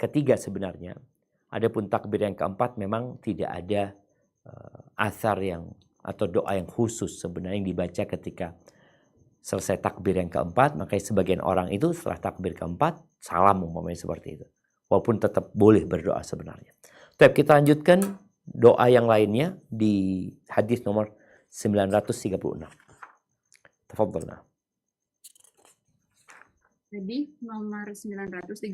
ketiga sebenarnya. Adapun takbir yang keempat memang tidak ada athar yang atau doa yang khusus sebenarnya yang dibaca ketika selesai takbir yang keempat. Makanya sebagian orang itu setelah takbir keempat salam umpamanya seperti itu. Walaupun tetap boleh berdoa sebenarnya. Tapi kita lanjutkan doa yang lainnya di hadis nomor 936. Tafadhalna. Hadis nomor 936.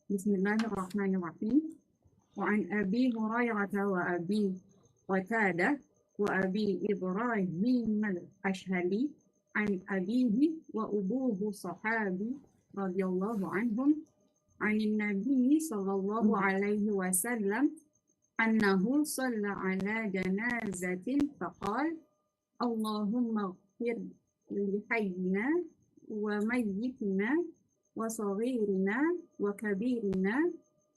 Bismillahirrahmanirrahim. Wa an Abi Hurairah wa Abi Qatadah wa Abi Ibrahim al-Ashhali an abihi wa ubuhu sahabi radhiyallahu anhum an Nabi sallallahu alaihi wasallam annahu shalla ala janazatin faqala Allahumma ighfir li hayyina wa mayyitina wa saghirina wa kabirina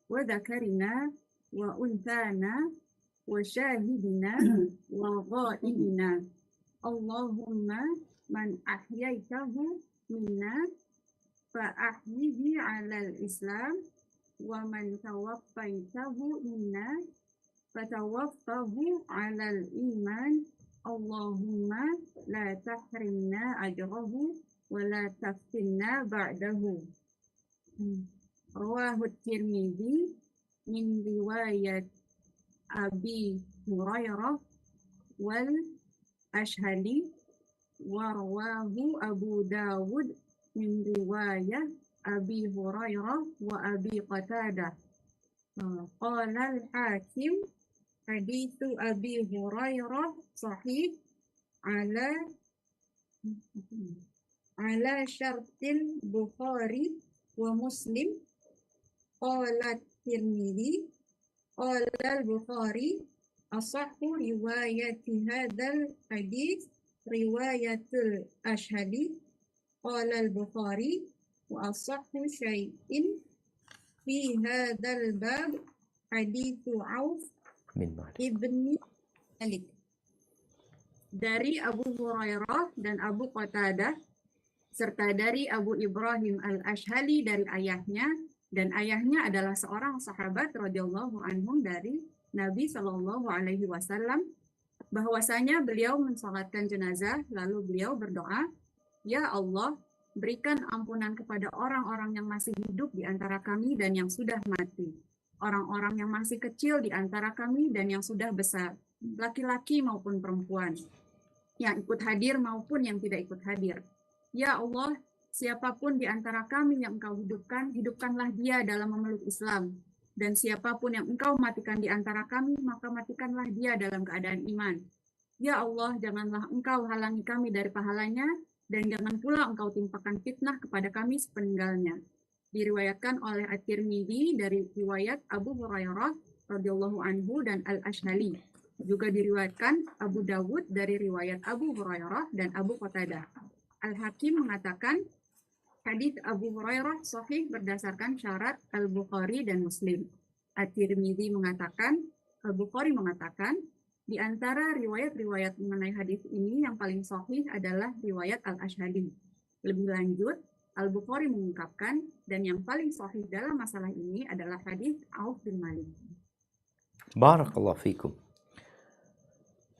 wa dhakarina wa unthana wa syahidina wa ghaibina. Allahumma man ahyaitahu minna fa ahyihi 'alal Islam wa man tawaffaitahu minna fa tawaffahu 'alal iman. Allahumma la tahrimna ajrahu ولا تفتنا بعده. رواه الترمذي من رواية أبي هريرة والأشهلي، ورواه أبو داود من رواية أبي هريرة وأبي قتادة. قال الحاكم حديث أبي هريرة صحيح على شرط البخاري ومسلم. قال الترمذي قال البخاري أصح رواية هذا الحديث رواية الأشهلي. قال البخاري وأصح شيء في هذا الباب حديث عوف Min Malik. ibni Malik. Dari Abu Hurairah dan Abu Qatadah, serta dari Abu Ibrahim al-Ashhali dari ayahnya, dan ayahnya adalah seorang sahabat radhiyallahu anhum dari Nabi Shallallahu Alaihi Wasallam, bahwasanya beliau mensalatkan jenazah, lalu beliau berdoa, "Ya Allah, berikan ampunan kepada orang-orang yang masih hidup di antara kami dan yang sudah mati, orang-orang yang masih kecil di antara kami dan yang sudah besar, laki-laki maupun perempuan, yang ikut hadir maupun yang tidak ikut hadir. Ya Allah, siapapun di antara kami yang Engkau hidupkan, hidupkanlah dia dalam memeluk Islam. Dan siapapun yang Engkau matikan di antara kami, maka matikanlah dia dalam keadaan iman. Ya Allah, janganlah Engkau halangi kami dari pahalanya, dan jangan pula Engkau timpakan fitnah kepada kami sepeninggalnya." Diriwayatkan oleh At-Tirmidzi dari riwayat Abu Hurairah radhiyallahu anhu dan Al-Ashhali. Juga diriwayatkan Abu Dawud dari riwayat Abu Hurairah dan Abu Qatadah. Al-Hakim mengatakan hadis Abu Hurairah sahih berdasarkan syarat Al-Bukhari dan Muslim. At-Tirmidzi mengatakan, Al-Bukhari mengatakan, di antara riwayat-riwayat mengenai hadis ini yang paling sahih adalah riwayat Al-Ashhali. Lebih lanjut, Al-Bukhari mengungkapkan, dan yang paling sahih dalam masalah ini adalah hadis Auf bin Malik. Barakallahu fikum.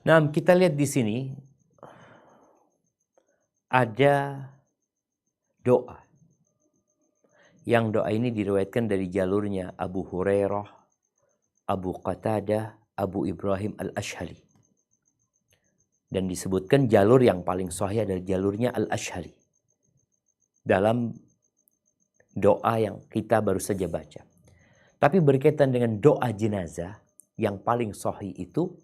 Nah, kita lihat di sini ada doa. Yang doa ini diriwayatkan dari jalurnya Abu Hurairah, Abu Qatadah, Abu Ibrahim al-Ashhali. Dan disebutkan jalur yang paling sahih adalah jalurnya al-Ashhali. Dalam doa yang kita baru saja baca. Tapi berkaitan dengan doa jenazah, yang paling sahih itu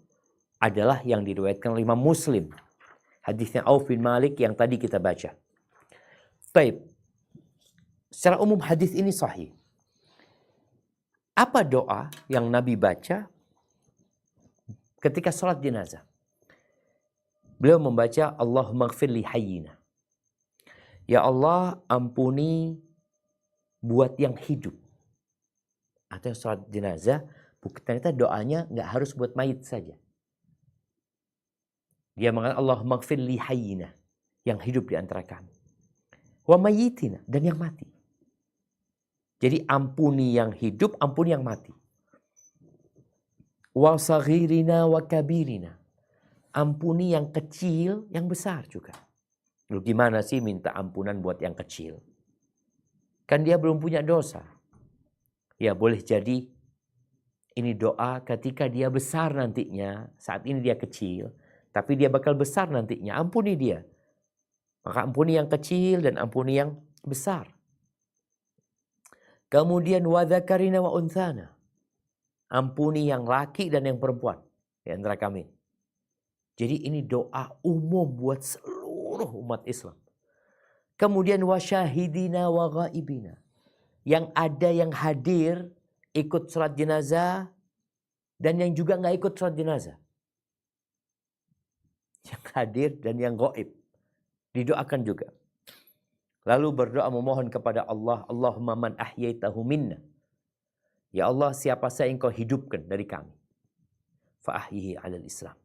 adalah yang diriwayatkan oleh Imam Muslim. Hadisnya Auf bin Malik yang tadi kita baca. Taib. Secara umum hadis ini sahih. Apa doa yang Nabi baca ketika sholat jenazah? Beliau membaca Allahumma ighfir li hayyina. Ya Allah, ampuni buat yang hidup. Atau yang sholat jenazah, ternyata doanya nggak harus buat mayit saja. Dia mengatakan Allahumma ighfir li hayyina, yang hidup di antara kami. Wa mayyitina, dan yang mati. Jadi ampuni yang hidup, ampuni yang mati. Wa saghirina wa kabirina. Ampuni yang kecil, yang besar juga. Lu gimana sih minta ampunan buat yang kecil? Kan dia belum punya dosa. Ya boleh jadi ini doa ketika dia besar nantinya. Saat ini dia kecil, tapi dia bakal besar nantinya. Ampuni dia. Maka ampuni yang kecil dan ampuni yang besar. Kemudian wa dzakarina wa unthana. Ampuni yang laki dan yang perempuan di antara kami. Jadi ini doa umum buat seluruh umat Islam. Kemudian wa syahidina wa ghaibina. Yang ada yang hadir ikut sholat jenazah dan yang juga nggak ikut sholat jenazah. Yang hadir dan yang gaib. Didoakan juga. Lalu berdoa memohon kepada Allah, Allahumma man ahyaitahu minna. Ya Allah, siapa saja yang kau hidupkan dari kami. Fa'ahyihi alal Islam.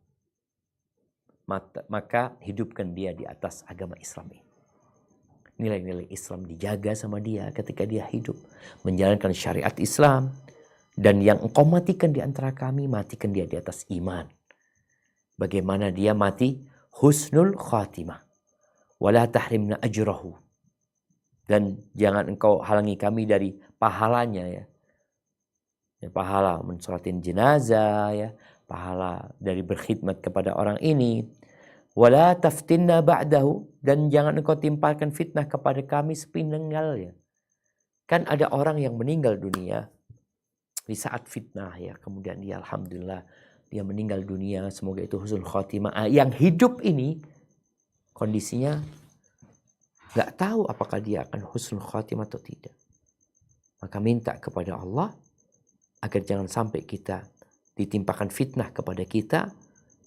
Maka hidupkan dia di atas agama Islam ini. Nilai-nilai Islam dijaga sama dia ketika dia hidup. Menjalankan syariat Islam. Dan yang engkau matikan di antara kami, matikan dia di atas iman. Bagaimana dia mati? Husnul khatimah. wala tahrimna ajrahu, dan jangan engkau halangi kami dari pahalanya ya. Pahala mensolatin jenazah ya, pahala dari berkhidmat kepada orang ini. Wala taftinna ba'dahu, dan jangan engkau timpakan fitnah kepada kami sepeninggalnya. Kan ada orang yang meninggal dunia di saat fitnah ya, kemudian dia alhamdulillah dia meninggal dunia, semoga itu husnul khotimah. Yang hidup ini kondisinya nggak tahu apakah dia akan husnul khotimah atau tidak. Maka minta kepada Allah agar jangan sampai kita ditimpakan fitnah kepada kita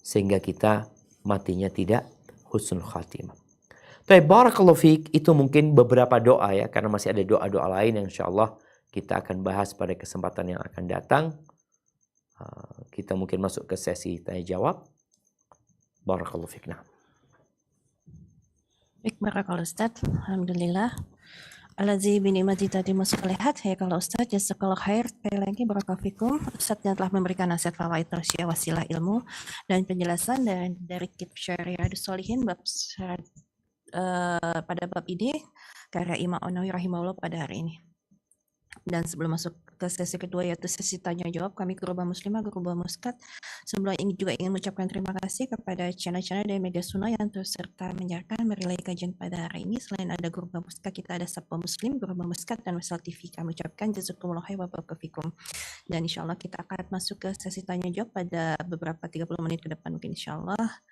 sehingga kita matinya tidak husnul khatimah. Tapi barakallahu fiik, itu mungkin beberapa doa ya, karena masih ada doa-doa lain yang insyaallah kita akan bahas pada kesempatan yang akan datang. Kita mungkin masuk ke sesi tanya jawab. Barakallahu fiik. Nah. Baik, barakallahu Ustaz. Alhamdulillah. Alazi binikmati tadi muslihat. Ya kalau Ustaz, jazakallahu khair. Sekali lagi barakallahu fikum. Ustaz yang telah memberikan nasihat fawaid tausiah wasilah ilmu dan penjelasan dari kitab Syari'atus Shalihin bab pada bab ini karya Imam An-Nawawi rahimahullah pada hari ini. Dan sebelum masuk ke sesi kedua yaitu sesi tanya jawab, kami Gurubah Muslimah, Gurubah Muskat sebelum ini juga ingin mengucapkan terima kasih kepada channel-channel dari Media Sunnah yang terus serta menyiarkan merelay kajian pada hari ini. Selain ada Gurubah Muskat, kita ada Sapa Muslim, Gurubah Muskat, dan Wasal TV. Kami ucapkan jazakumullah khair wa barakallahu. Dan insya Allah kita akan masuk ke sesi tanya jawab pada beberapa 30 menit ke depan mungkin insya Allah.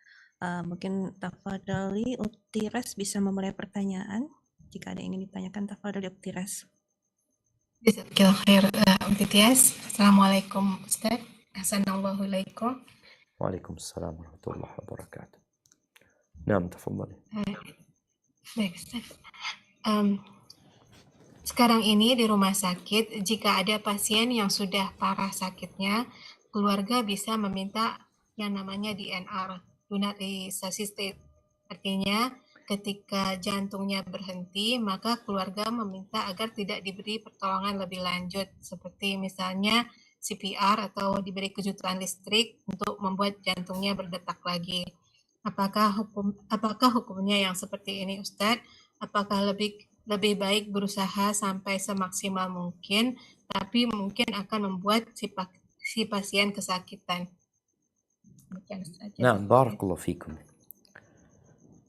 Mungkin Tafadhali Uktires bisa memulai pertanyaan. Jika ada yang ingin ditanyakan, Tafadhali Uktires. Jazakallahu khair Tias. Assalamualaikum Ustaz. Assalamualaikum. Waalaikumsalam warahmatullahi wabarakatuh. Naam, tafadhali. Baik Ustaz. Sekarang ini di rumah sakit, jika ada pasien yang sudah parah sakitnya, keluarga bisa meminta yang namanya DNR, do not resuscitate. Artinya, ketika jantungnya berhenti, maka keluarga meminta agar tidak diberi pertolongan lebih lanjut, seperti misalnya CPR atau diberi kejutan listrik untuk membuat jantungnya berdetak lagi. Apakah hukumnya yang seperti ini, Ustadz? Apakah lebih baik berusaha sampai semaksimal mungkin, tapi mungkin akan membuat si pasien kesakitan? Nah, barakallahu fikum.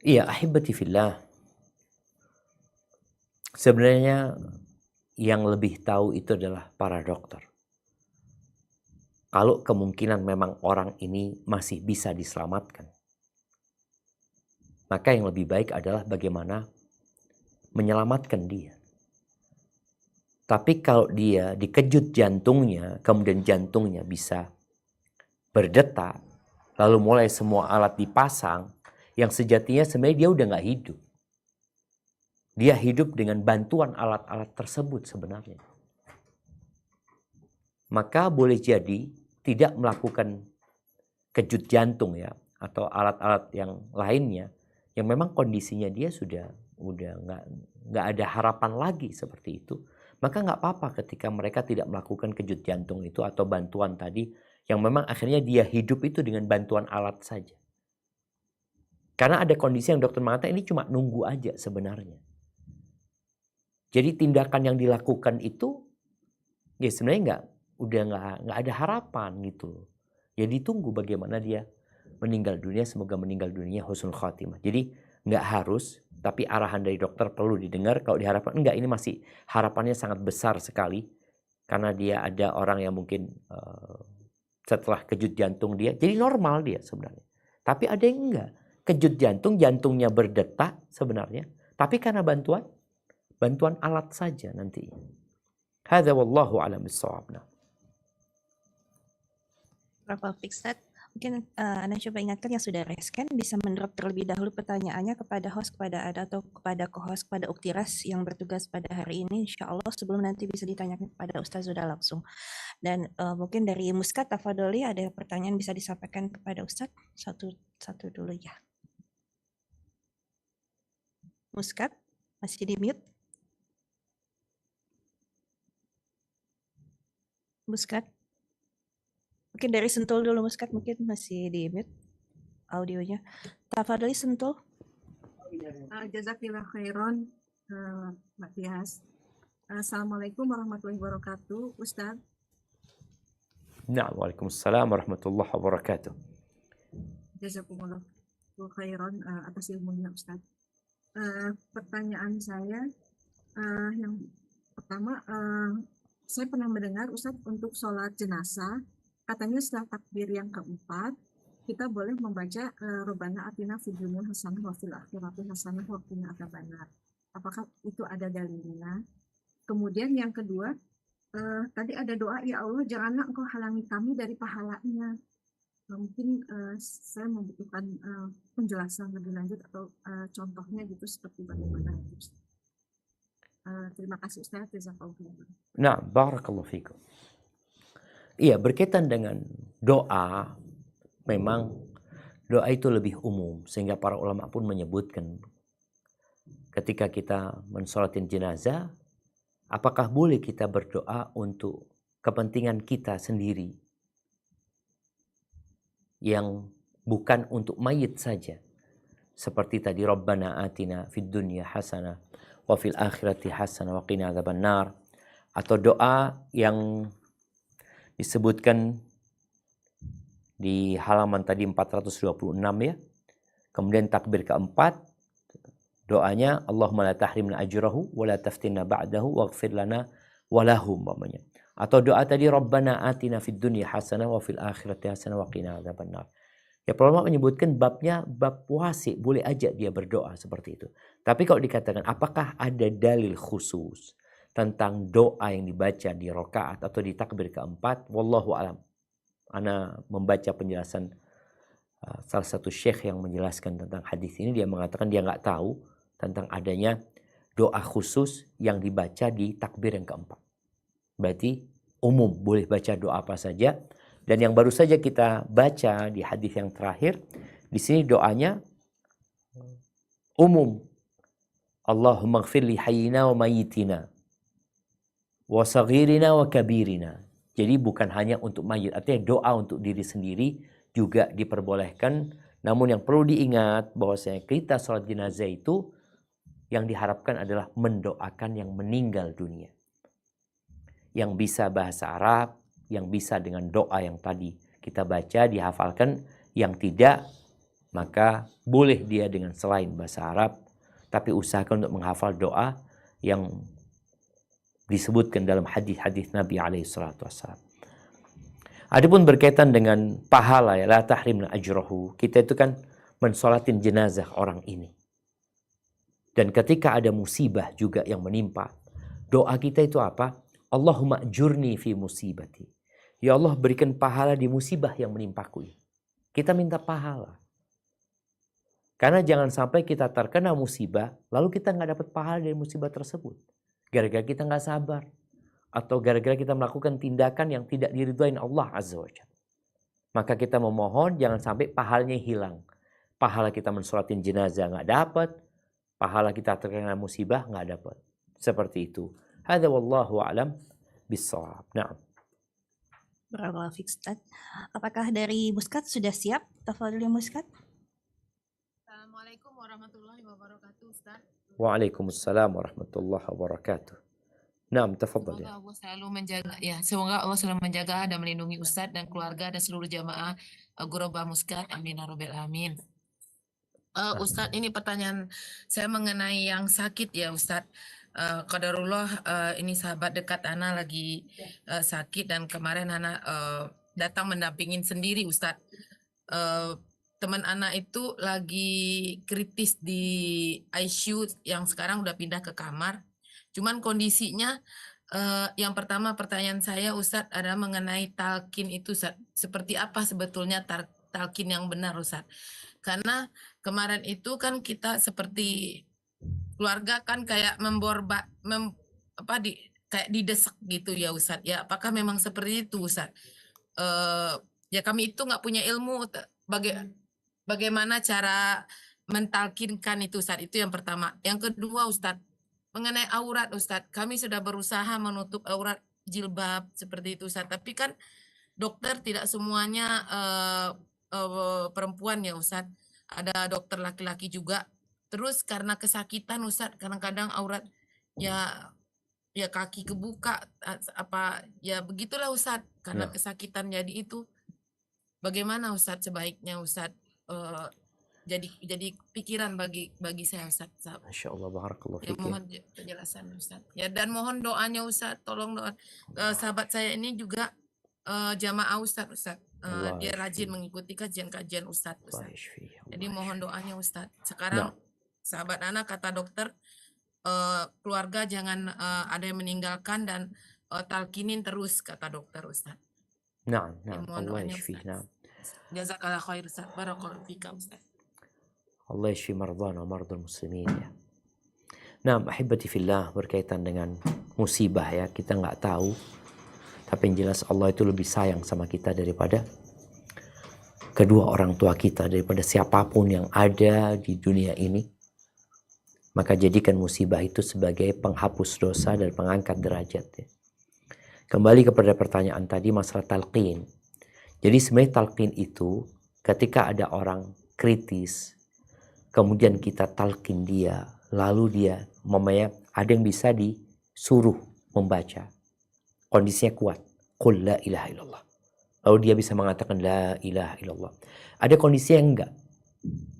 Iya, ahibati fillah. Sebenarnya yang lebih tahu itu adalah para dokter. Kalau kemungkinan memang orang ini masih bisa diselamatkan, maka yang lebih baik adalah bagaimana menyelamatkan dia. Tapi kalau dia dikejut jantungnya, kemudian jantungnya bisa berdetak, lalu mulai semua alat dipasang, yang sejatinya sebenarnya dia udah nggak hidup. Dia hidup dengan bantuan alat-alat tersebut sebenarnya. Maka boleh jadi tidak melakukan kejut jantung ya, atau alat-alat yang lainnya, yang memang kondisinya dia sudah nggak ada harapan lagi seperti itu. Maka nggak apa-apa ketika mereka tidak melakukan kejut jantung itu atau bantuan tadi, yang memang akhirnya dia hidup itu dengan bantuan alat saja. Karena ada kondisi yang dokter mengatakan ini cuma nunggu aja sebenarnya. Jadi tindakan yang dilakukan itu ya sebenarnya nggak ada harapan gitu. Ya ditunggu bagaimana dia meninggal dunia, semoga meninggal dunia husnul khatimah. Jadi nggak harus, tapi arahan dari dokter perlu didengar. Kalau diharapkan enggak, ini masih harapannya sangat besar sekali karena dia ada orang yang mungkin setelah kejut jantung dia jadi normal dia sebenarnya. Tapi ada yang enggak. Kejut jantung, jantungnya berdetak sebenarnya, tapi karena bantuan alat saja nantinya. Hadza wallahu a'lam bissawab. Berapa Ustaz? Mungkin Anda coba ingatkan yang sudah reskan bisa mendrop terlebih dahulu pertanyaannya kepada host, kepada Ada atau kepada co-host, kepada Uktiras yang bertugas pada hari ini. Insya Allah sebelum nanti bisa ditanyakan kepada Ustaz sudah langsung. Dan mungkin dari Muskat, Tafadholi ada pertanyaan bisa disampaikan kepada Ustaz? Satu dulu ya. Muskat, masih di mute? Muskat? Mungkin dari Sentul dulu Muskat, mungkin masih di mute audionya. Tafadholi Sentul. Jazakillah khairan, Mbak Tias. Assalamualaikum warahmatullahi wabarakatuh, Ustaz. Na'am, waalaikumsalam warahmatullahi wabarakatuh. Jazakumullah khairan atas ilmunya, Ustaz. Pertanyaan saya yang pertama, saya pernah mendengar Ustaz untuk sholat jenazah, katanya setelah takbir yang keempat, kita boleh membaca Rabbana atina fid dunya hasanah wa fil akhirati hasanah wa qina adzabannar. Apakah itu ada dalilnya? Kemudian yang kedua, tadi ada doa, ya Allah janganlah engkau halangi kami dari pahalanya. Mungkin saya membutuhkan penjelasan lebih lanjut atau contohnya gitu seperti bagaimana. Terima kasih Ustaz. Jazakallahu. Nah, barakallahu fikum. Iya, berkaitan dengan doa, memang doa itu lebih umum, sehingga para ulama pun menyebutkan ketika kita mensolatin jenazah, apakah boleh kita berdoa untuk kepentingan kita sendiri yang bukan untuk mayit saja, seperti tadi Rabbana atina fid dunya hasanah wa fil akhirati hasanah wa qina adzabannar, atau doa yang disebutkan di halaman tadi 426 ya. Kemudian takbir keempat, doanya Allahumma la tahrimna ajrahu wa la taftinna ba'dahu waghfir lana wa lahum, umpamanya. Atau doa tadi Rabbana atina fid dunya hasanah wa fil akhirati hasanah wa qina adzabannar. Ya, para ulama menyebutkan babnya bab wasi, boleh aja dia berdoa seperti itu. Tapi kalau dikatakan apakah ada dalil khusus tentang doa yang dibaca di rakaat atau di takbir keempat, wallahu alam. Ana membaca penjelasan salah satu syekh yang menjelaskan tentang hadis ini, dia mengatakan dia nggak tahu tentang adanya doa khusus yang dibaca di takbir yang keempat. Berarti umum, boleh baca doa apa saja. Dan yang baru saja kita baca di hadis yang terakhir, di sini doanya umum. Allahumma ighfir li hayyina wa mayyitina wa saghirina wa kabirina. Jadi bukan hanya untuk mayit, artinya doa untuk diri sendiri juga diperbolehkan. Namun yang perlu diingat bahwasanya kita sholat jenazah itu yang diharapkan adalah mendoakan yang meninggal dunia. Yang bisa bahasa Arab, yang bisa dengan doa yang tadi kita baca, dihafalkan. Yang tidak, maka boleh dia dengan selain bahasa Arab, tapi usahakan untuk menghafal doa yang disebutkan dalam hadis-hadis Nabi SAW. Adapun berkaitan dengan pahala, ya, la tahrimna ajrahu, kita itu kan mensolatin jenazah orang ini. Dan ketika ada musibah juga yang menimpa, doa kita itu apa? Allahumma ajurni fi musibati. Ya Allah, berikan pahala di musibah yang menimpaku ini. Kita minta pahala. Karena jangan sampai kita terkena musibah, lalu kita nggak dapat pahala dari musibah tersebut. Gara-gara kita nggak sabar. Atau gara-gara kita melakukan tindakan yang tidak diridhoin Allah Azza wa Jalla. Maka kita memohon jangan sampai pahalanya hilang. Pahala kita mensolatin jenazah nggak dapat. Pahala kita terkena musibah nggak dapat. Seperti itu. Hadza wallahu a'lam bis-shawab. Na'am. Barakallahu fiik, Ustaz. Apakah dari Muskat sudah siap? Tafadhol ya Muskat. Assalamualaikum warahmatullahi wabarakatuh, Ustaz. Waalaikumsalam warahmatullahi wabarakatuh. Naam, tafadhal ya. Semoga Allah selalu menjaga, ya, semoga Allah selalu menjaga dan melindungi Ustadz dan keluarga dan seluruh jamaah Ghuraba Muskat. Amin ya rabbal alamin. Ustadz, ini pertanyaan saya mengenai yang sakit ya Ustadz. Qadarullah, ini sahabat dekat Ana lagi sakit dan kemarin Ana datang mendampingin sendiri Ustadz. Teman Ana itu lagi kritis di ICU yang sekarang udah pindah ke kamar. Cuman kondisinya, yang pertama pertanyaan saya Ustadz adalah mengenai talqin itu Ustadz. Seperti apa sebetulnya talqin yang benar Ustadz? Karena kemarin itu kan kita seperti keluarga kan kayak kayak didesak gitu ya Ustadz. Ya apakah memang seperti itu Ustadz? Ya kami itu nggak punya ilmu bagaimana cara mentalkinkan itu Ustadz. Itu yang pertama. Yang kedua Ustadz, mengenai aurat Ustadz, kami sudah berusaha menutup aurat jilbab seperti itu Ustadz. Tapi kan dokter tidak semuanya perempuan ya Ustadz. Ada dokter laki-laki juga. Terus karena kesakitan Ustadz, kadang-kadang aurat ya kaki kebuka apa ya begitulah Ustadz, karena Nah, kesakitan jadi itu. Bagaimana Ustadz sebaiknya Ustadz, jadi pikiran bagi saya Ustadz. Masya Allah, barakallahu Ya fiik ya. mohon penjelasan Ustadz. Ya dan mohon doanya Ustadz, tolong doa. Sahabat saya ini juga jamaah Ustadz. Allah Dia rajin yashfi. mengikuti kajian-kajian Ustadz. Allah yashfi. Jadi Allah mohon yashfi. doanya Ustadz. Nah, Sekarang sahabat anak kata dokter, keluarga jangan ada yang meninggalkan dan talkinin terus kata dokter Ustadz. nah, Ya, nah, mohon Allah doanya yashfi. Ustadz. Nah, Jazakallah khair Ustadz. Barakallahu fika Ustadz. Allah yashfi mardana mardul muslimin ya. Nah, ahibati fillah, berkaitan dengan musibah ya, kita nggak tahu. Tapi yang jelas Allah itu lebih sayang sama kita daripada kedua orang tua kita, daripada siapapun yang ada di dunia ini. Maka jadikan musibah itu sebagai penghapus dosa dan pengangkat derajat ya. Kembali kepada pertanyaan tadi masalah talqin. Jadi sebenarnya talqin itu ketika ada orang kritis, kemudian kita talqin dia, lalu dia ada yang bisa disuruh membaca. Kondisinya kuat. Qul la ilaha illallah. Lalu dia bisa mengatakan la ilaha illallah. Ada kondisi yang enggak.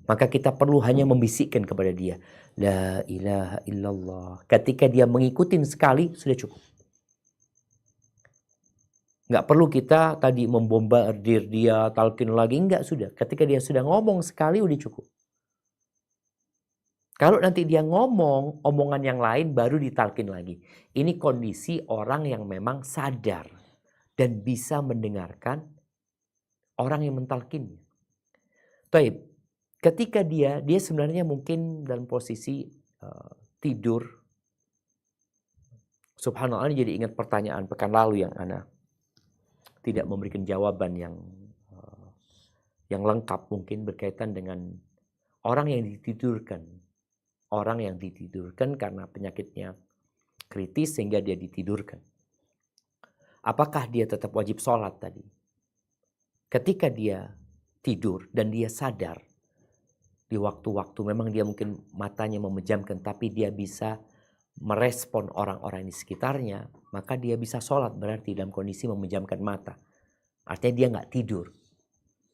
Maka kita perlu hanya membisikkan kepada dia la ilaha illallah. Ketika dia mengikutin sekali sudah cukup. Enggak perlu kita tadi membombardir dia, talqin lagi, enggak, sudah. Ketika dia sudah ngomong sekali udah cukup. Kalau nanti dia ngomong omongan yang lain baru ditalkin lagi. Ini kondisi orang yang memang sadar dan bisa mendengarkan orang yang mentalkinnya. Taib, ketika dia sebenarnya mungkin dalam posisi tidur. Subhanallah, ini jadi ingat pertanyaan pekan lalu yang ana tidak memberikan jawaban yang lengkap mungkin berkaitan dengan orang yang ditidurkan. Orang yang ditidurkan karena penyakitnya kritis sehingga dia ditidurkan. Apakah dia tetap wajib sholat tadi? Ketika dia tidur dan dia sadar di waktu-waktu memang dia mungkin matanya memejamkan tapi dia bisa merespon orang-orang di sekitarnya, maka dia bisa sholat berarti dalam kondisi memejamkan mata. Artinya dia nggak tidur.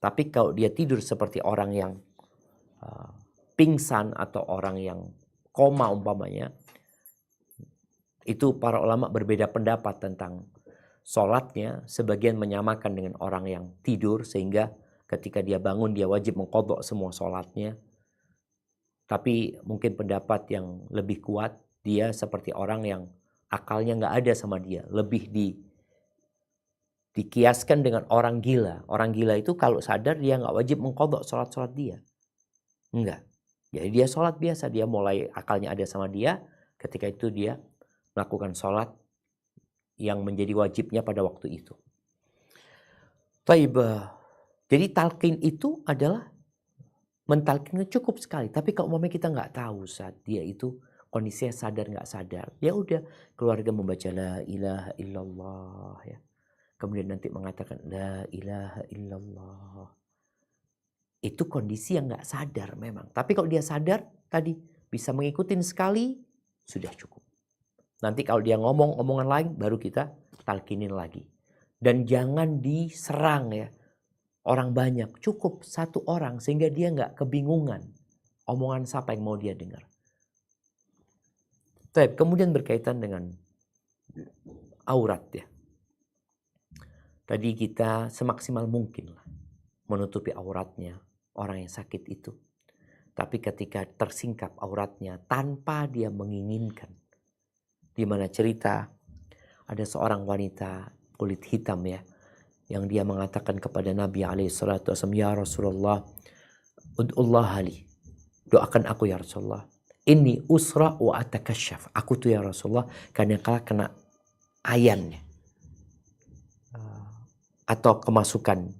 Tapi kalau dia tidur seperti orang yang pingsan atau orang yang koma umpamanya, itu para ulama berbeda pendapat tentang sholatnya. Sebagian menyamakan dengan orang yang tidur sehingga ketika dia bangun dia wajib mengqadha semua sholatnya. Tapi mungkin pendapat yang lebih kuat, dia seperti orang yang akalnya nggak ada sama dia, lebih dikiaskan dengan orang gila. Orang gila itu kalau sadar dia nggak wajib mengqadha sholat dia, enggak. Jadi dia sholat biasa, dia mulai akalnya ada sama dia, ketika itu dia melakukan sholat yang menjadi wajibnya pada waktu itu. Taibah. Jadi talqin itu adalah mentalkinnya cukup sekali. Tapi kalau umpamanya kita nggak tahu saat dia itu kondisinya sadar nggak sadar, ya udah keluarga membaca la ilaha illallah ya. Kemudian nanti mengatakan la ilaha illallah. Itu kondisi yang nggak sadar memang. Tapi kalau dia sadar tadi bisa mengikutin sekali sudah cukup. Nanti kalau dia ngomong omongan lain baru kita talkinin lagi. Dan jangan diserang ya orang banyak. Cukup satu orang sehingga dia nggak kebingungan omongan siapa yang mau dia dengar. Kemudian berkaitan dengan aurat ya. Tadi kita semaksimal mungkin lah menutupi auratnya orang yang sakit itu. Tapi ketika tersingkap auratnya tanpa dia menginginkan. Di mana cerita ada seorang wanita kulit hitam ya, yang dia mengatakan kepada Nabi SAW, ya Rasulullah, ud'ullah li, doakan aku ya Rasulullah. Inni usra wa atakasyaf. Aku tuh ya Rasulullah kadang kala kena ayan atau kemasukan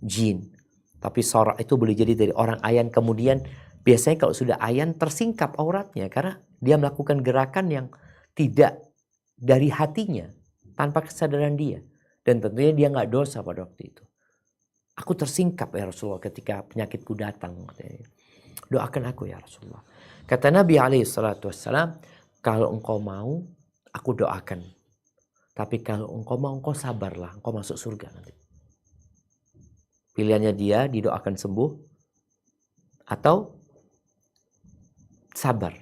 jin. Tapi sorak itu boleh jadi dari orang ayan. Kemudian biasanya kalau sudah ayan tersingkap auratnya karena dia melakukan gerakan yang tidak dari hatinya tanpa kesadaran dia. Dan tentunya dia nggak dosa pada waktu itu. Aku tersingkap ya Rasulullah ketika penyakitku datang. doakan aku ya Rasulullah. Kata Nabi SAW, kalau engkau mau, aku doakan. Tapi kalau engkau mau, engkau sabarlah, engkau masuk surga nanti. Pilihannya dia didoakan sembuh atau sabar.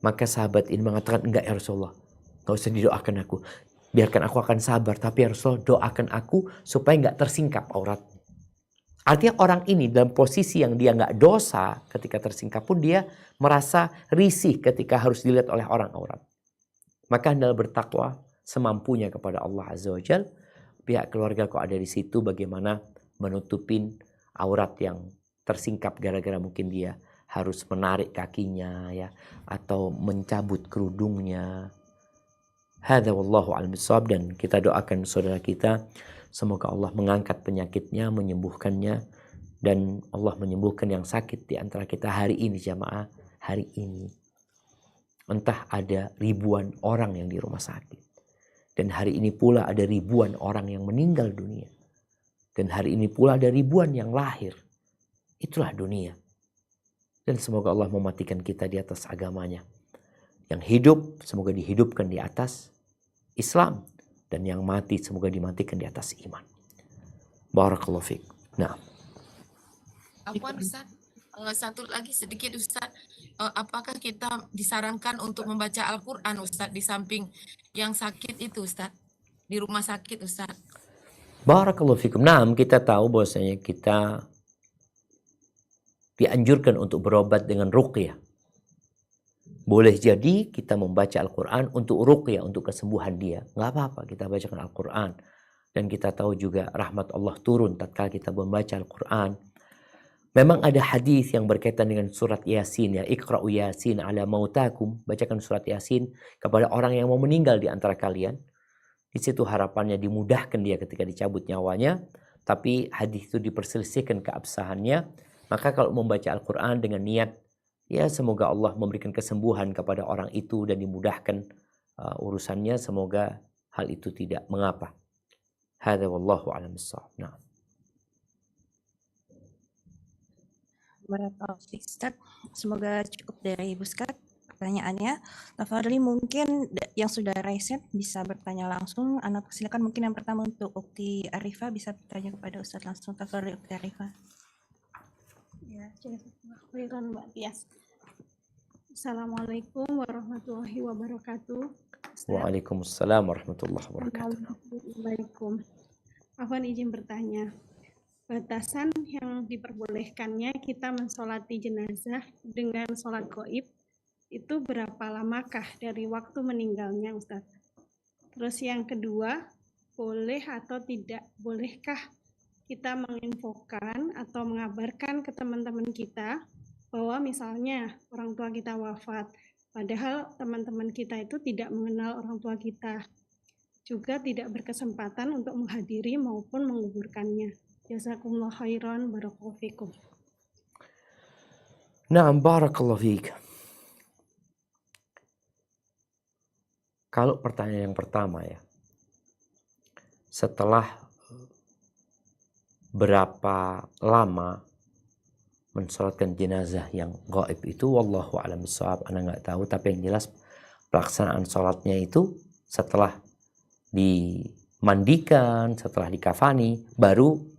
Maka sahabat ini mengatakan, enggak ya Rasulullah, enggak usah didoakan aku. Biarkan aku akan sabar, tapi ya Rasulullah doakan aku supaya enggak tersingkap aurat. Artinya orang ini dalam posisi yang dia enggak dosa ketika tersingkap pun dia merasa risih ketika harus dilihat oleh orang aurat. Maka hendaklah bertakwa semampunya kepada Allah Azza wa Jalla. Pihak keluarga kok ada di situ, bagaimana menutupin aurat yang tersingkap gara-gara mungkin dia harus menarik kakinya ya, atau mencabut kerudungnya. Hadza wallahu a'lam bishawab. Dan kita doakan saudara kita, semoga Allah mengangkat penyakitnya, menyembuhkannya, dan Allah menyembuhkan yang sakit di antara kita hari ini jamaah, hari ini. Entah ada ribuan orang yang di rumah sakit. Dan hari ini pula ada ribuan orang yang meninggal dunia. Dan hari ini pula ada ribuan yang lahir. Itulah dunia. Dan semoga Allah mematikan kita di atas agamanya. Yang hidup semoga dihidupkan di atas Islam. Dan yang mati semoga dimatikan di atas iman. Barakallahu fiik. Nah. Afwan Ustaz, satu lagi sedikit Ustaz. Apakah kita disarankan untuk membaca Al-Quran Ustaz di samping yang sakit itu Ustaz? Di rumah sakit Ustaz. Barakallahu fiikum. Nah, kita tahu bahwasanya kita dianjurkan untuk berobat dengan ruqyah. Boleh jadi kita membaca Al-Quran untuk ruqyah, untuk kesembuhan dia. Nggak apa-apa kita bacakan Al-Quran. Dan kita tahu juga rahmat Allah turun tatkala kita membaca Al-Quran. Memang ada hadis yang berkaitan dengan surat Yasin ya. Iqra'u Yasin ala mautakum. Bacakan surat Yasin kepada orang yang mau meninggal di antara kalian. Di situ harapannya dimudahkan dia ketika dicabut nyawanya. Tapi hadis itu diperselisihkan keabsahannya. Maka kalau membaca Al-Quran dengan niat, ya semoga Allah memberikan kesembuhan kepada orang itu dan dimudahkan urusannya. Semoga hal itu tidak mengapa. Hadza wallahu a'lam bishawab. Nah. Ustaz, semoga cukup dari Ibu Ustaz pertanyaannya. Tafadhali mungkin yang sudah raise bisa bertanya langsung. Ana persilakan mungkin yang pertama untuk Ukti Arifah bisa bertanya kepada Ustaz langsung. Tafadhali Ukti Arifah. Ya, jazakumullah Mbak Tias. Assalamualaikum warahmatullahi wabarakatuh. Ustaz. Waalaikumsalam warahmatullahi wabarakatuh. Waalaikumsalam. Afwan izin bertanya. Batasan yang diperbolehkannya kita mensolati jenazah dengan sholat gaib itu berapa lamakah dari waktu meninggalnya Ustaz? Terus yang kedua, boleh atau tidak bolehkah kita menginfokan atau mengabarkan ke teman-teman kita bahwa misalnya orang tua kita wafat, padahal teman-teman kita itu tidak mengenal orang tua kita, juga tidak berkesempatan untuk menghadiri maupun menguburkannya. Jazakumullah khairan, barakallahu fikum. Naam, barakallahu fiik. Kalau pertanyaan yang pertama ya, setelah berapa lama mensolatkan jenazah yang gaib itu, wallahu a'lam bishawab, ana nggak tahu, tapi yang jelas pelaksanaan sholatnya itu setelah dimandikan, setelah dikafani, baru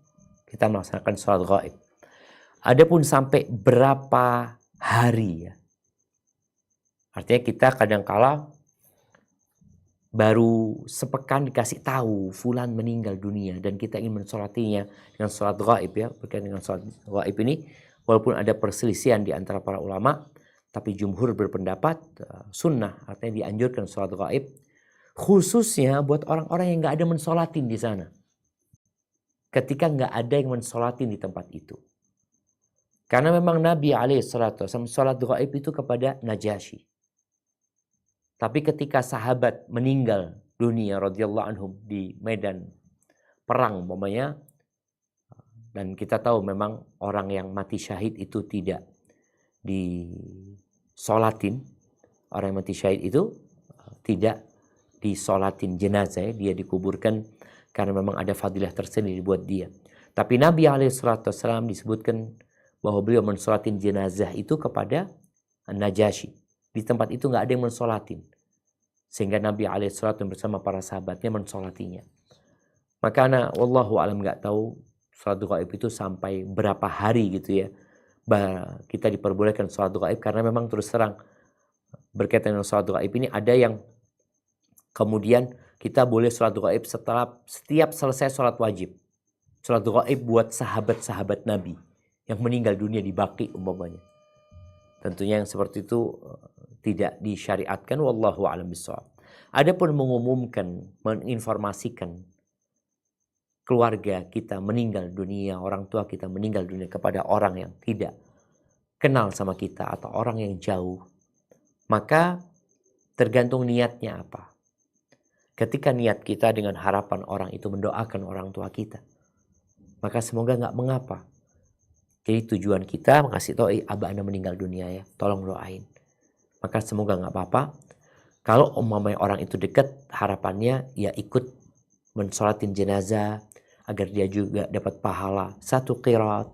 kita melaksanakan sholat gaib. Adapun sampai berapa hari ya, artinya kita kadang-kala baru sepekan dikasih tahu fulan meninggal dunia dan kita ingin mensolatinya dengan sholat gaib ya. Berkaitan dengan sholat gaib ini, walaupun ada perselisihan di antara para ulama, tapi jumhur berpendapat sunnah, artinya dianjurkan sholat gaib, khususnya buat orang-orang yang nggak ada mensolatin di sana. Ketika nggak ada yang mensolatin di tempat itu. Karena memang Nabi SAW sholat gaib itu kepada Najasyi. Tapi ketika sahabat meninggal dunia radhiyallahu anhum di medan perang umpamanya, dan kita tahu memang orang yang mati syahid itu tidak disolatin, orang yang mati syahid itu tidak disolatin jenazah, dia dikuburkan karena memang ada fadilah tersendiri buat dia. Tapi Nabi SAW disebutkan bahwa beliau mensolatin jenazah itu kepada Najasyi. Di tempat itu nggak ada yang mensolatin. Sehingga Nabi alaihissalam bersama para sahabatnya mensolatinya. Maka wallahu alam nggak tahu sholat gaib itu sampai berapa hari gitu ya. Kita diperbolehkan sholat gaib karena memang terus terang berkaitan dengan sholat gaib ini ada yang kemudian kita boleh sholat gaib setiap selesai sholat wajib. Sholat gaib buat sahabat-sahabat Nabi yang meninggal dunia di Baqi umpamanya. Tentunya yang seperti itu tidak disyariatkan, wallahu a'lam bishawab. Adapun mengumumkan, menginformasikan keluarga kita meninggal dunia, orang tua kita meninggal dunia kepada orang yang tidak kenal sama kita atau orang yang jauh, maka tergantung niatnya apa. Ketika niat kita dengan harapan orang itu mendoakan orang tua kita, maka semoga nggak mengapa. Jadi tujuan kita mengasih tahu, abah anda meninggal dunia ya, tolong doain. Maka semoga nggak apa-apa. Kalau umpamanya orang itu dekat, harapannya ya ikut mensolatin jenazah agar dia juga dapat pahala 1 qiraat,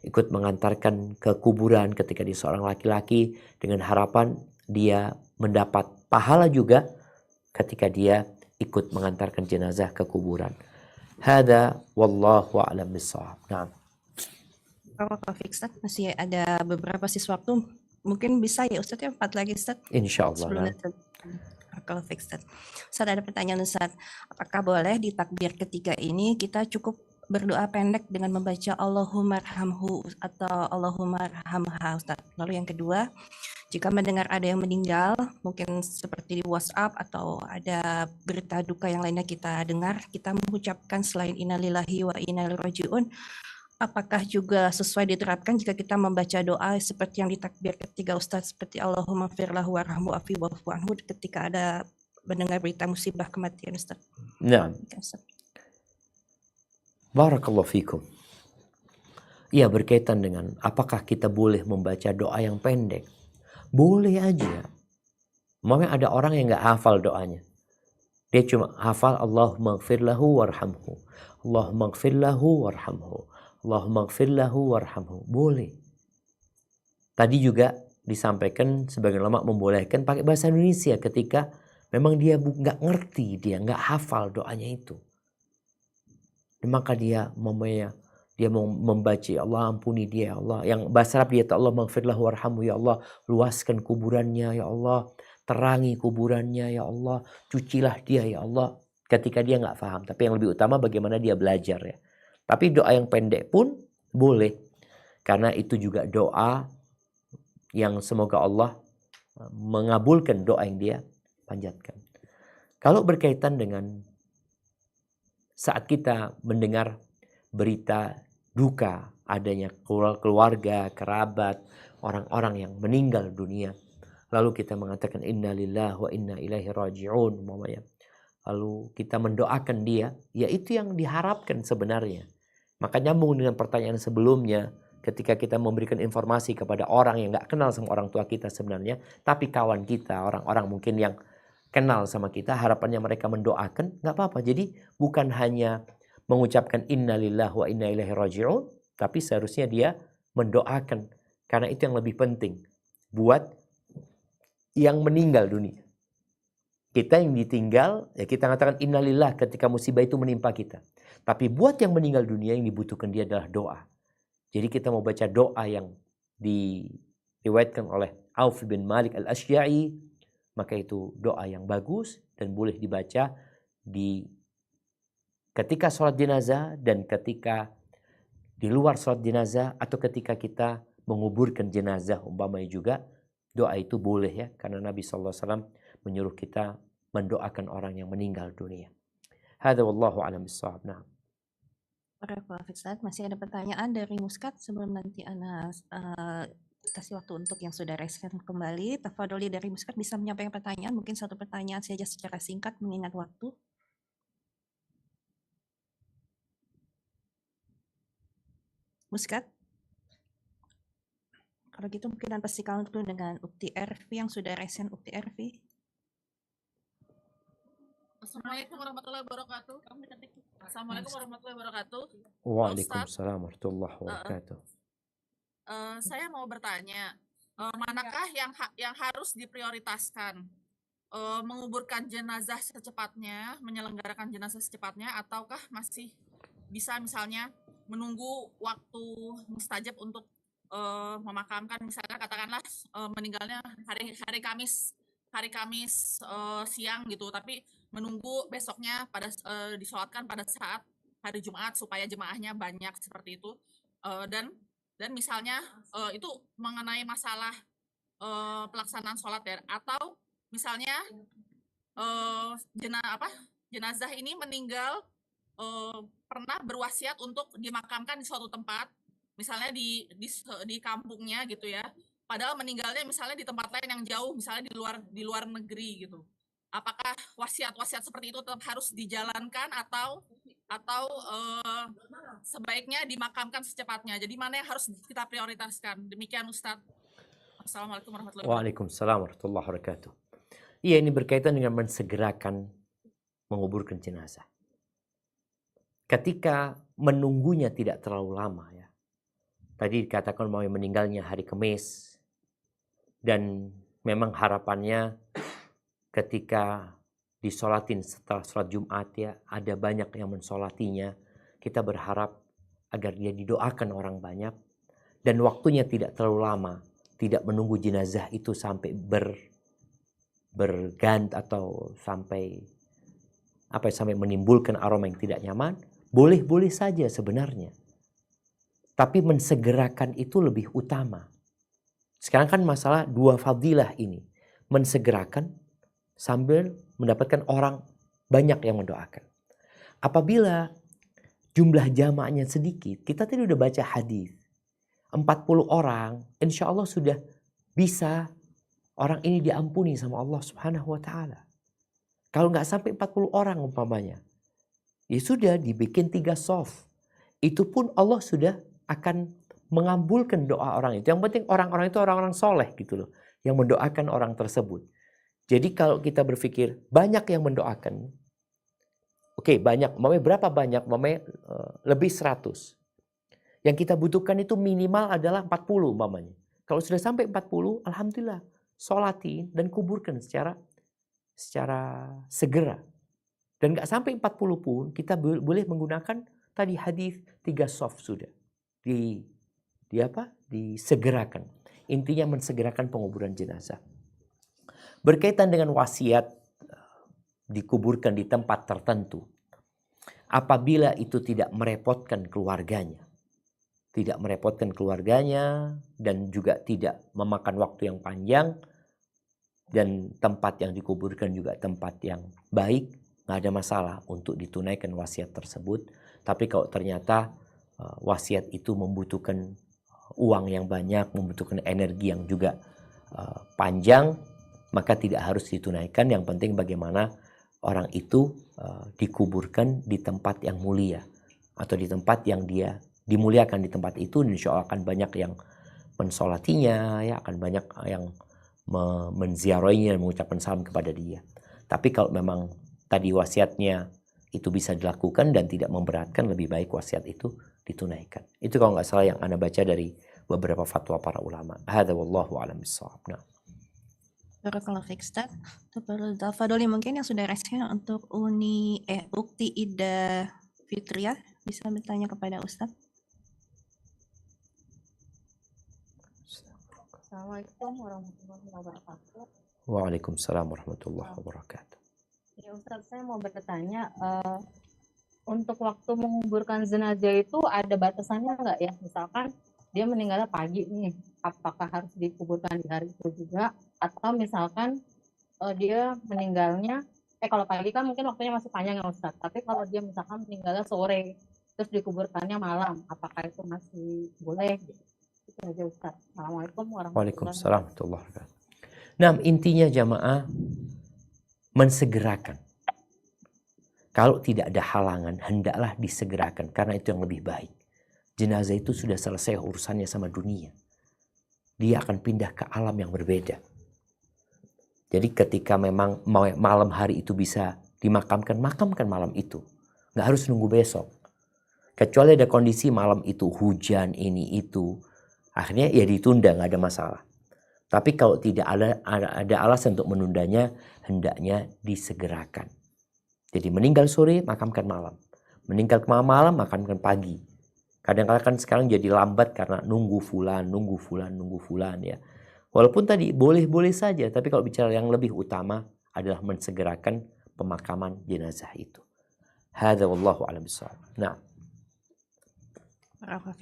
ikut mengantarkan ke kuburan ketika dia seorang laki-laki dengan harapan dia mendapat pahala juga ketika dia ikut mengantarkan jenazah ke kuburan. Hada wallahu a'lam bishawab. Nah. Taufik Ustaz, masih ada beberapa sisa waktu, mungkin bisa ya Ustaz ya 4 lagi Ustaz. Insyaallah. Kalau Ustaz. Ustaz ada pertanyaan Ustaz, apakah boleh di takbir ketiga ini kita cukup berdoa pendek dengan membaca Allahumma arhamhu atau Allahumma arhamha Ustaz? Lalu yang kedua, jika mendengar ada yang meninggal, mungkin seperti di WhatsApp atau ada berita duka yang lainnya kita dengar, kita mengucapkan selain innalillahi wa inna ilaihi raji'un, apakah juga sesuai diterapkan jika kita membaca doa seperti yang di takbir ketiga Ustaz, seperti Allahumma firlahu warhamhu afi wa'fu anhu ketika ada mendengar berita musibah kematian Ustaz? Nah. Barakallahu fikum. Iya, berkaitan dengan apakah kita boleh membaca doa yang pendek? Boleh aja. Memang ada orang yang nggak hafal doanya. Dia cuma hafal Allahumma ighfir lahu warhamhu. Allahumma ighfir lahu warhamhu. Allahumma ighfir lahu warhamhu. Boleh. Tadi juga disampaikan sebagian ulama membolehkan pakai bahasa Indonesia ketika memang dia nggak ngerti, dia nggak hafal doanya itu. Maka dia mau membaca Allah ampuni dia ya Allah. Yang bahasa Arab dia Allah maghfir lahu warhamhu ya Allah. Luaskan kuburannya ya Allah. Terangi kuburannya ya Allah. Cucilah dia ya Allah. Ketika dia nggak paham. Tapi yang lebih utama bagaimana dia belajar ya. Tapi doa yang pendek pun boleh. Karena itu juga doa yang semoga Allah mengabulkan doa yang dia panjatkan. Kalau berkaitan dengan saat kita mendengar berita duka, adanya keluarga, kerabat, orang-orang yang meninggal dunia, lalu kita mengatakan innalillahi wa inna ilaihi raji'un, lalu kita mendoakan dia, ya itu yang diharapkan sebenarnya. Maka nyambung dengan pertanyaan sebelumnya, ketika kita memberikan informasi kepada orang yang gak kenal sama orang tua kita sebenarnya, tapi kawan kita, orang-orang mungkin yang kenal sama kita, harapannya mereka mendoakan, gak apa-apa. Jadi bukan hanya mengucapkan innalillahi wa inna ilaihi raji'un, tapi seharusnya dia mendoakan. Karena itu yang lebih penting buat yang meninggal dunia. Kita yang ditinggal, ya kita katakan innalillah ketika musibah itu menimpa kita. Tapi buat yang meninggal dunia yang dibutuhkan dia adalah doa. Jadi kita mau baca doa yang diriwayatkan oleh Auf bin Malik al-Ashja'i, maka itu doa yang bagus dan boleh dibaca ketika sholat jenazah dan ketika di luar sholat jenazah atau ketika kita menguburkan jenazah umpamanya juga doa itu boleh ya, karena Nabi SAW menyuruh kita mendoakan orang yang meninggal dunia. Hada wallahu a'lam bishawab. Nah. Masih ada pertanyaan dari Muskat sebelum nanti Ana kasih waktu untuk yang sudah respon kembali. Tafadholi dari Muskat bisa menyampaikan pertanyaan, mungkin satu pertanyaan saja secara singkat mengingat waktu. Muskat? Kalau gitu mungkin Anda pastikan dulu dengan Ukti RV yang sudah resen Ukti RV. Assalamualaikum warahmatullahi wabarakatuh. Assalamualaikum warahmatullahi wabarakatuh. Waalaikumsalam warahmatullahi wabarakatuh. saya mau bertanya, manakah yang harus diprioritaskan? Menguburkan jenazah secepatnya, menyelenggarakan jenazah secepatnya, ataukah masih bisa misalnya menunggu waktu mustajab untuk memakamkan, misalnya katakanlah meninggalnya hari Kamis siang gitu, tapi menunggu besoknya disolatkan pada saat hari Jumat supaya jemaahnya banyak seperti itu. Dan misalnya itu mengenai masalah pelaksanaan sholat ya, atau misalnya jenazah ini meninggal pernah berwasiat untuk dimakamkan di suatu tempat, misalnya di kampungnya gitu ya, padahal meninggalnya misalnya di tempat lain yang jauh, misalnya di luar negeri gitu. Apakah wasiat-wasiat seperti itu tetap harus dijalankan atau sebaiknya dimakamkan secepatnya? Jadi mana yang harus kita prioritaskan? Demikian Ustadz. Assalamualaikum warahmatullahi wabarakatuh. Waalaikumsalam warahmatullahi wabarakatuh. Iya, ini berkaitan dengan mensegerakan menguburkan jenazah. Ketika menunggunya tidak terlalu lama ya. Tadi dikatakan mau meninggalnya hari Kamis, dan memang harapannya ketika disolatin setelah sholat Jumat ya, ada banyak yang mensolatinya. Kita berharap agar dia didoakan orang banyak dan waktunya tidak terlalu lama. Tidak menunggu jenazah itu sampai bergant atau sampai menimbulkan aroma yang tidak nyaman. Boleh-boleh saja sebenarnya. Tapi mensegerakan itu lebih utama. Sekarang kan masalah dua fadilah ini. Mensegerakan sambil mendapatkan orang banyak yang mendoakan. Apabila jumlah jamaahnya sedikit, kita tadi udah baca hadis. 40 orang, insya Allah sudah bisa orang ini diampuni sama Allah Subhanahu wa Ta'ala. Kalau nggak sampai 40 orang umpamanya, ya sudah dibikin 3 shaf. Itu pun Allah sudah akan mengabulkan doa orang itu. Yang penting orang-orang itu orang-orang soleh gitu loh, yang mendoakan orang tersebut. Jadi kalau kita berpikir banyak yang mendoakan, oke, banyak, berapa banyak? Lebih 100. Yang kita butuhkan itu minimal adalah 40 umpamanya. Kalau sudah sampai 40, alhamdulillah, sholatin dan kuburkan secara segera. Dan nggak sampai 40 pun kita boleh menggunakan tadi hadis 3 shaf sudah. Disegerakan. Intinya mensegerakan penguburan jenazah. Berkaitan dengan wasiat dikuburkan di tempat tertentu. Apabila itu tidak merepotkan keluarganya. Tidak merepotkan keluarganya dan juga tidak memakan waktu yang panjang. Dan tempat yang dikuburkan juga tempat yang baik. Nggak ada masalah untuk ditunaikan wasiat tersebut. Tapi kalau ternyata wasiat itu membutuhkan uang yang banyak, membutuhkan energi yang juga panjang, maka tidak harus ditunaikan. Yang penting bagaimana orang itu dikuburkan di tempat yang mulia atau di tempat yang dia dimuliakan. Di tempat itu insya Allah akan banyak yang mensolatinya, ya, akan banyak yang menziarahinya dan mengucapkan salam kepada dia. Tapi kalau memang tadi wasiatnya itu bisa dilakukan dan tidak memberatkan, lebih baik wasiat itu ditunaikan. Itu kalau nggak salah yang Anda baca dari beberapa fatwa para ulama. Hadza wallahu a'lam bissawab. Nah. Barakallahu fiik, Ustaz. Tafadholi, mungkin yang sudah respon untuk Ukti Ida Fitria bisa bertanya kepada Ustaz. Assalamualaikum warahmatullahi wabarakatuh. Waalaikumsalam warahmatullahi wabarakatuh. Ya Ustaz, saya mau bertanya, untuk waktu menguburkan jenazah itu ada batasannya nggak ya? Misalkan dia meninggalnya pagi nih, apakah harus dikuburkan di hari itu juga? Atau misalkan dia meninggalnya, kalau pagi kan mungkin waktunya masih panjang ya Ustaz, tapi kalau dia misalkan meninggalnya sore, terus dikuburkannya malam, apakah itu masih boleh? Itu aja Ustaz. Assalamualaikum warahmatullahi wabarakatuh. Nah, intinya jamaah mensegerakan. Kalau tidak ada halangan, hendaklah disegerakan karena itu yang lebih baik. Jenazah itu sudah selesai urusannya sama dunia. Dia akan pindah ke alam yang berbeda. Jadi ketika memang malam hari itu bisa dimakamkan, makamkan malam itu. Nggak harus nunggu besok. Kecuali ada kondisi malam itu hujan ini itu, Akhirnya ya ditunda, nggak ada masalah. Tapi kalau tidak ada alasan untuk menundanya, hendaknya disegerakan. Jadi meninggal sore, makamkan malam. Meninggal malam, makamkan pagi. Kadang-kadang kan sekarang jadi lambat karena nunggu fulan ya. Walaupun tadi boleh-boleh saja, tapi kalau bicara yang lebih utama adalah mensegerakan pemakaman jenazah itu. Hadza wallahu a'lam bishawab. Nah,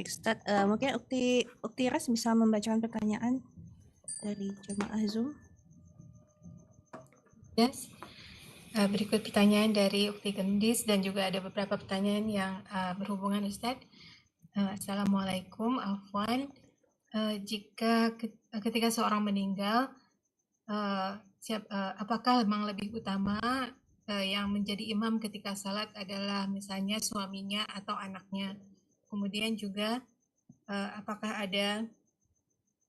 Ustaz, mungkin Ukti Ras bisa membacakan pertanyaan dari jemaah Zoom. Yes. Berikut pertanyaan dari Ukti Gendis dan juga ada beberapa pertanyaan yang berhubungan Ustaz. Assalamualaikum, Afwan. Jika ketika seorang meninggal, apakah memang lebih utama yang menjadi imam ketika salat adalah misalnya suaminya atau anaknya? Kemudian juga apakah ada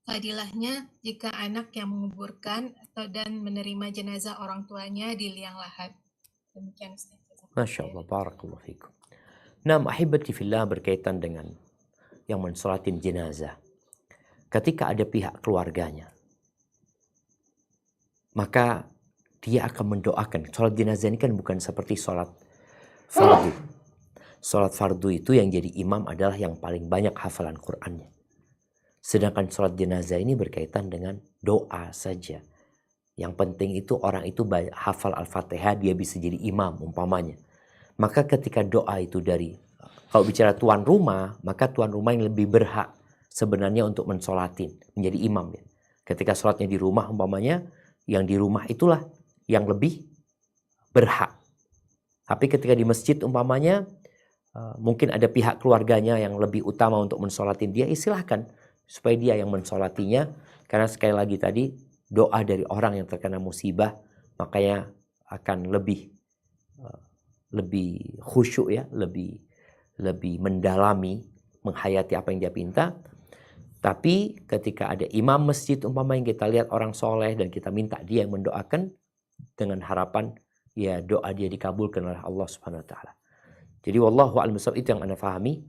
fadilahnya jika anak yang menguburkan dan menerima jenazah orang tuanya di liang lahat? Demikian Ustaz. Masya Allah, barakallahu fikum. Nah, ahibati fillah, berkaitan dengan yang mensolatin jenazah. Ketika ada pihak keluarganya, maka dia akan mendoakan. Sholat jenazah ini kan bukan seperti sholat fardu. Sholat fardu itu yang jadi imam adalah yang paling banyak hafalan Qur'annya. Sedangkan sholat jenazah ini berkaitan dengan doa saja. Yang penting itu orang itu hafal Al-Fatihah, dia bisa jadi imam umpamanya. Maka ketika doa itu kalau bicara tuan rumah, maka tuan rumah yang lebih berhak sebenarnya untuk mensolatin, menjadi imam ya. Ketika sholatnya di rumah umpamanya, yang di rumah itulah yang lebih berhak. Tapi ketika di masjid umpamanya, mungkin ada pihak keluarganya yang lebih utama untuk mensolatin dia, silahkan supaya dia yang mensolatinya. Karena sekali lagi tadi, doa dari orang yang terkena musibah, makanya akan lebih khusyuk ya, lebih mendalami, menghayati apa yang dia pinta. Tapi ketika ada imam masjid umpama yang kita lihat orang soleh dan kita minta dia yang mendoakan dengan harapan ya doa dia dikabulkan oleh Allah Subhanahu wa taala. Jadi wallahu a'lam bishawab, itu yang Anda pahami.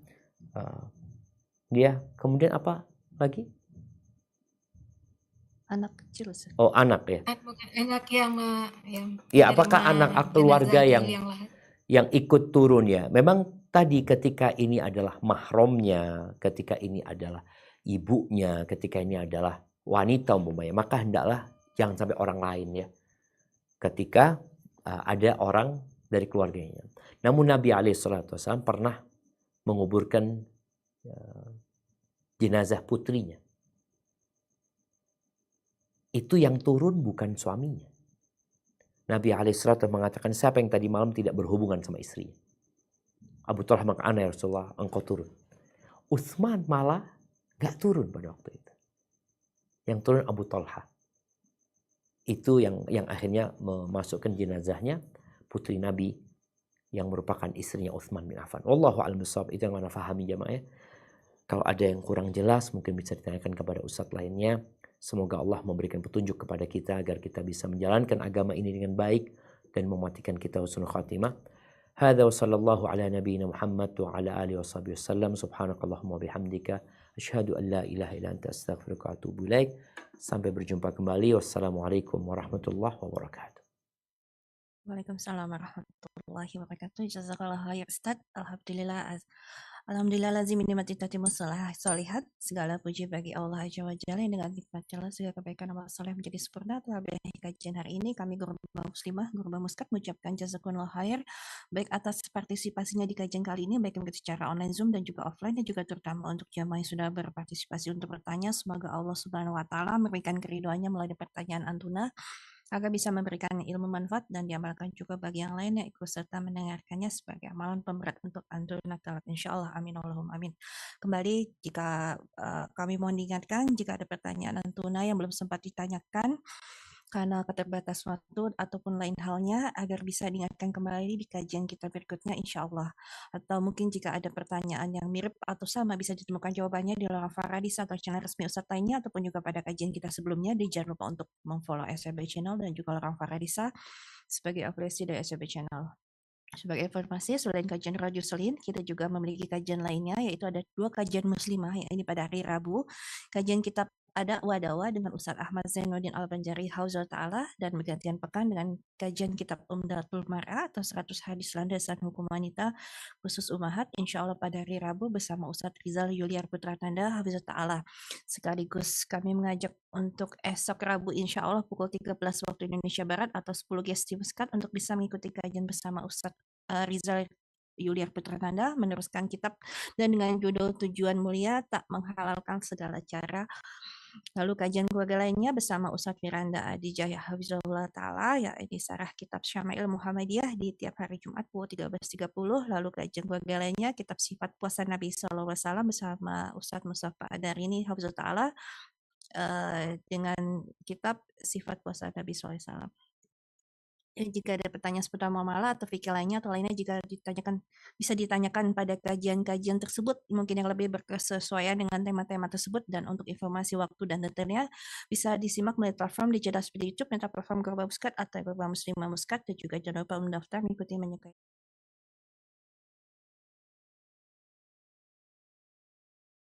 Dia kemudian apa lagi? Anak kecil. Oh, anak ya. Bukan anak yang ya, apakah anak keluarga yang ikut turun ya? Memang tadi ketika ini adalah mahramnya, ketika ini adalah ibunya, ketika ini adalah wanita umpamanya, maka hendaklah jangan sampai orang lain ya. Ketika ada orang dari keluarganya. Namun Nabi SAW pernah menguburkan jenazah putrinya. Itu yang turun bukan suaminya. Nabi SAW mengatakan, siapa yang tadi malam tidak berhubungan sama istrinya? Abu Talha maka ana ya Rasulullah, engkau turun. Utsman malah gak turun pada waktu itu. Yang turun Abu Talha. Itu yang akhirnya memasukkan jenazahnya putri Nabi yang merupakan istrinya Utsman bin Affan. Wallahu a'lam bishawab, itu yang mana fahami jamaah ya. Kalau ada yang kurang jelas mungkin bisa ditanyakan kepada ustadz lainnya. Semoga Allah memberikan petunjuk kepada kita agar kita bisa menjalankan agama ini dengan baik dan mematikan kita husnul khatimah. Hadza wa sallallahu ala nabiyyina Muhammad wa ala alihi washabihi wasallam. Subhanakallahumma bihamdika asyhadu an la ilaha illa anta astaghfiruka wa atubu ilaik. Sampai berjumpa kembali. Wassalamualaikum warahmatullahi wabarakatuh. Waalaikumsalam warahmatullahi wabarakatuh. Jazakallah khair Ustaz. Alhamdulillah lazim nikmati tatimus sholihat. Segala puji bagi Allah Azza wa Jalla yang dengan nikmat Allah segala kebaikan amal saleh menjadi sempurna. Telah berakhir kajian hari ini, kami guru muslimah, guru muskat mengucapkan jazakumullah khair baik atas partisipasinya di kajian kali ini, baik secara online Zoom dan juga offline, dan juga terutama untuk jamaah yang sudah berpartisipasi untuk bertanya. Semoga Allah Subhanahu wa taala memberikan keridhoannya melalui pertanyaan antuna agar bisa memberikan ilmu manfaat dan diamalkan juga bagi yang lain yang ikut serta mendengarkannya sebagai amalan pemberat untuk antuna kelak, insyaallah, amin Allahumma amin. Kembali jika kami mohon diingatkan jika ada pertanyaan antuna yang belum sempat ditanyakan karena keterbatasan waktu ataupun lain halnya, agar bisa diingatkan kembali di kajian kita berikutnya insyaallah. Atau mungkin jika ada pertanyaan yang mirip atau sama bisa ditemukan jawabannya di Lora Faradisa atau channel resmi Ustadz lainnya, ataupun juga pada kajian kita sebelumnya. Jangan lupa untuk memfollow SCB Channel dan juga Lora Faradisa sebagai afiliasi dari SCB Channel. Sebagai informasi, selain kajian Radio Selin, kita juga memiliki kajian lainnya, yaitu ada 2 kajian muslimah, ya ini pada hari Rabu. Kajian kitab ada Wadawa dengan Ustadz Ahmad Zainuddin Al-Banjari Hauzul Ta'ala, dan bergantian pekan dengan kajian kitab Umdatul Mar'a atau 100 hadis landasan hukum wanita khusus Ummahat, insya Allah pada hari Rabu bersama Ustadz Rizal Yuliar Putra Tanda Hafizul Ta'ala. Sekaligus kami mengajak untuk esok Rabu insya Allah pukul 13 waktu Indonesia Barat atau 10 Gesti Muscat untuk bisa mengikuti kajian bersama Ustadz Rizal Yuliar Putra Tanda meneruskan kitab dan dengan judul Tujuan Mulia Tak Menghalalkan Segala Cara. Lalu kajian keluarga lainnya bersama Ustadz Firanda Adijaya Hafizullah Ta'ala, yaitu Sarah Kitab Syama'il Muhammadiyah di tiap hari Jumat pukul 13.30. Lalu kajian keluarga lainnya Kitab Sifat Puasa Nabi SAW bersama Ustadz Mustafa Adarini Hafizullah Ta'ala dengan kitab Sifat Puasa Nabi SAW. Jika ada pertanyaan seputar muamalah atau fikih lainnya atau lainnya jika ditanyakan bisa ditanyakan pada kajian-kajian tersebut mungkin yang lebih berkesesuaian dengan tema-tema tersebut, dan untuk informasi waktu dan detailnya bisa disimak melalui platform digital seperti YouTube, meta platform Global Muscat atau Global Muslimah Muscat, dan juga jangan lupa mendaftar mengikuti menyukai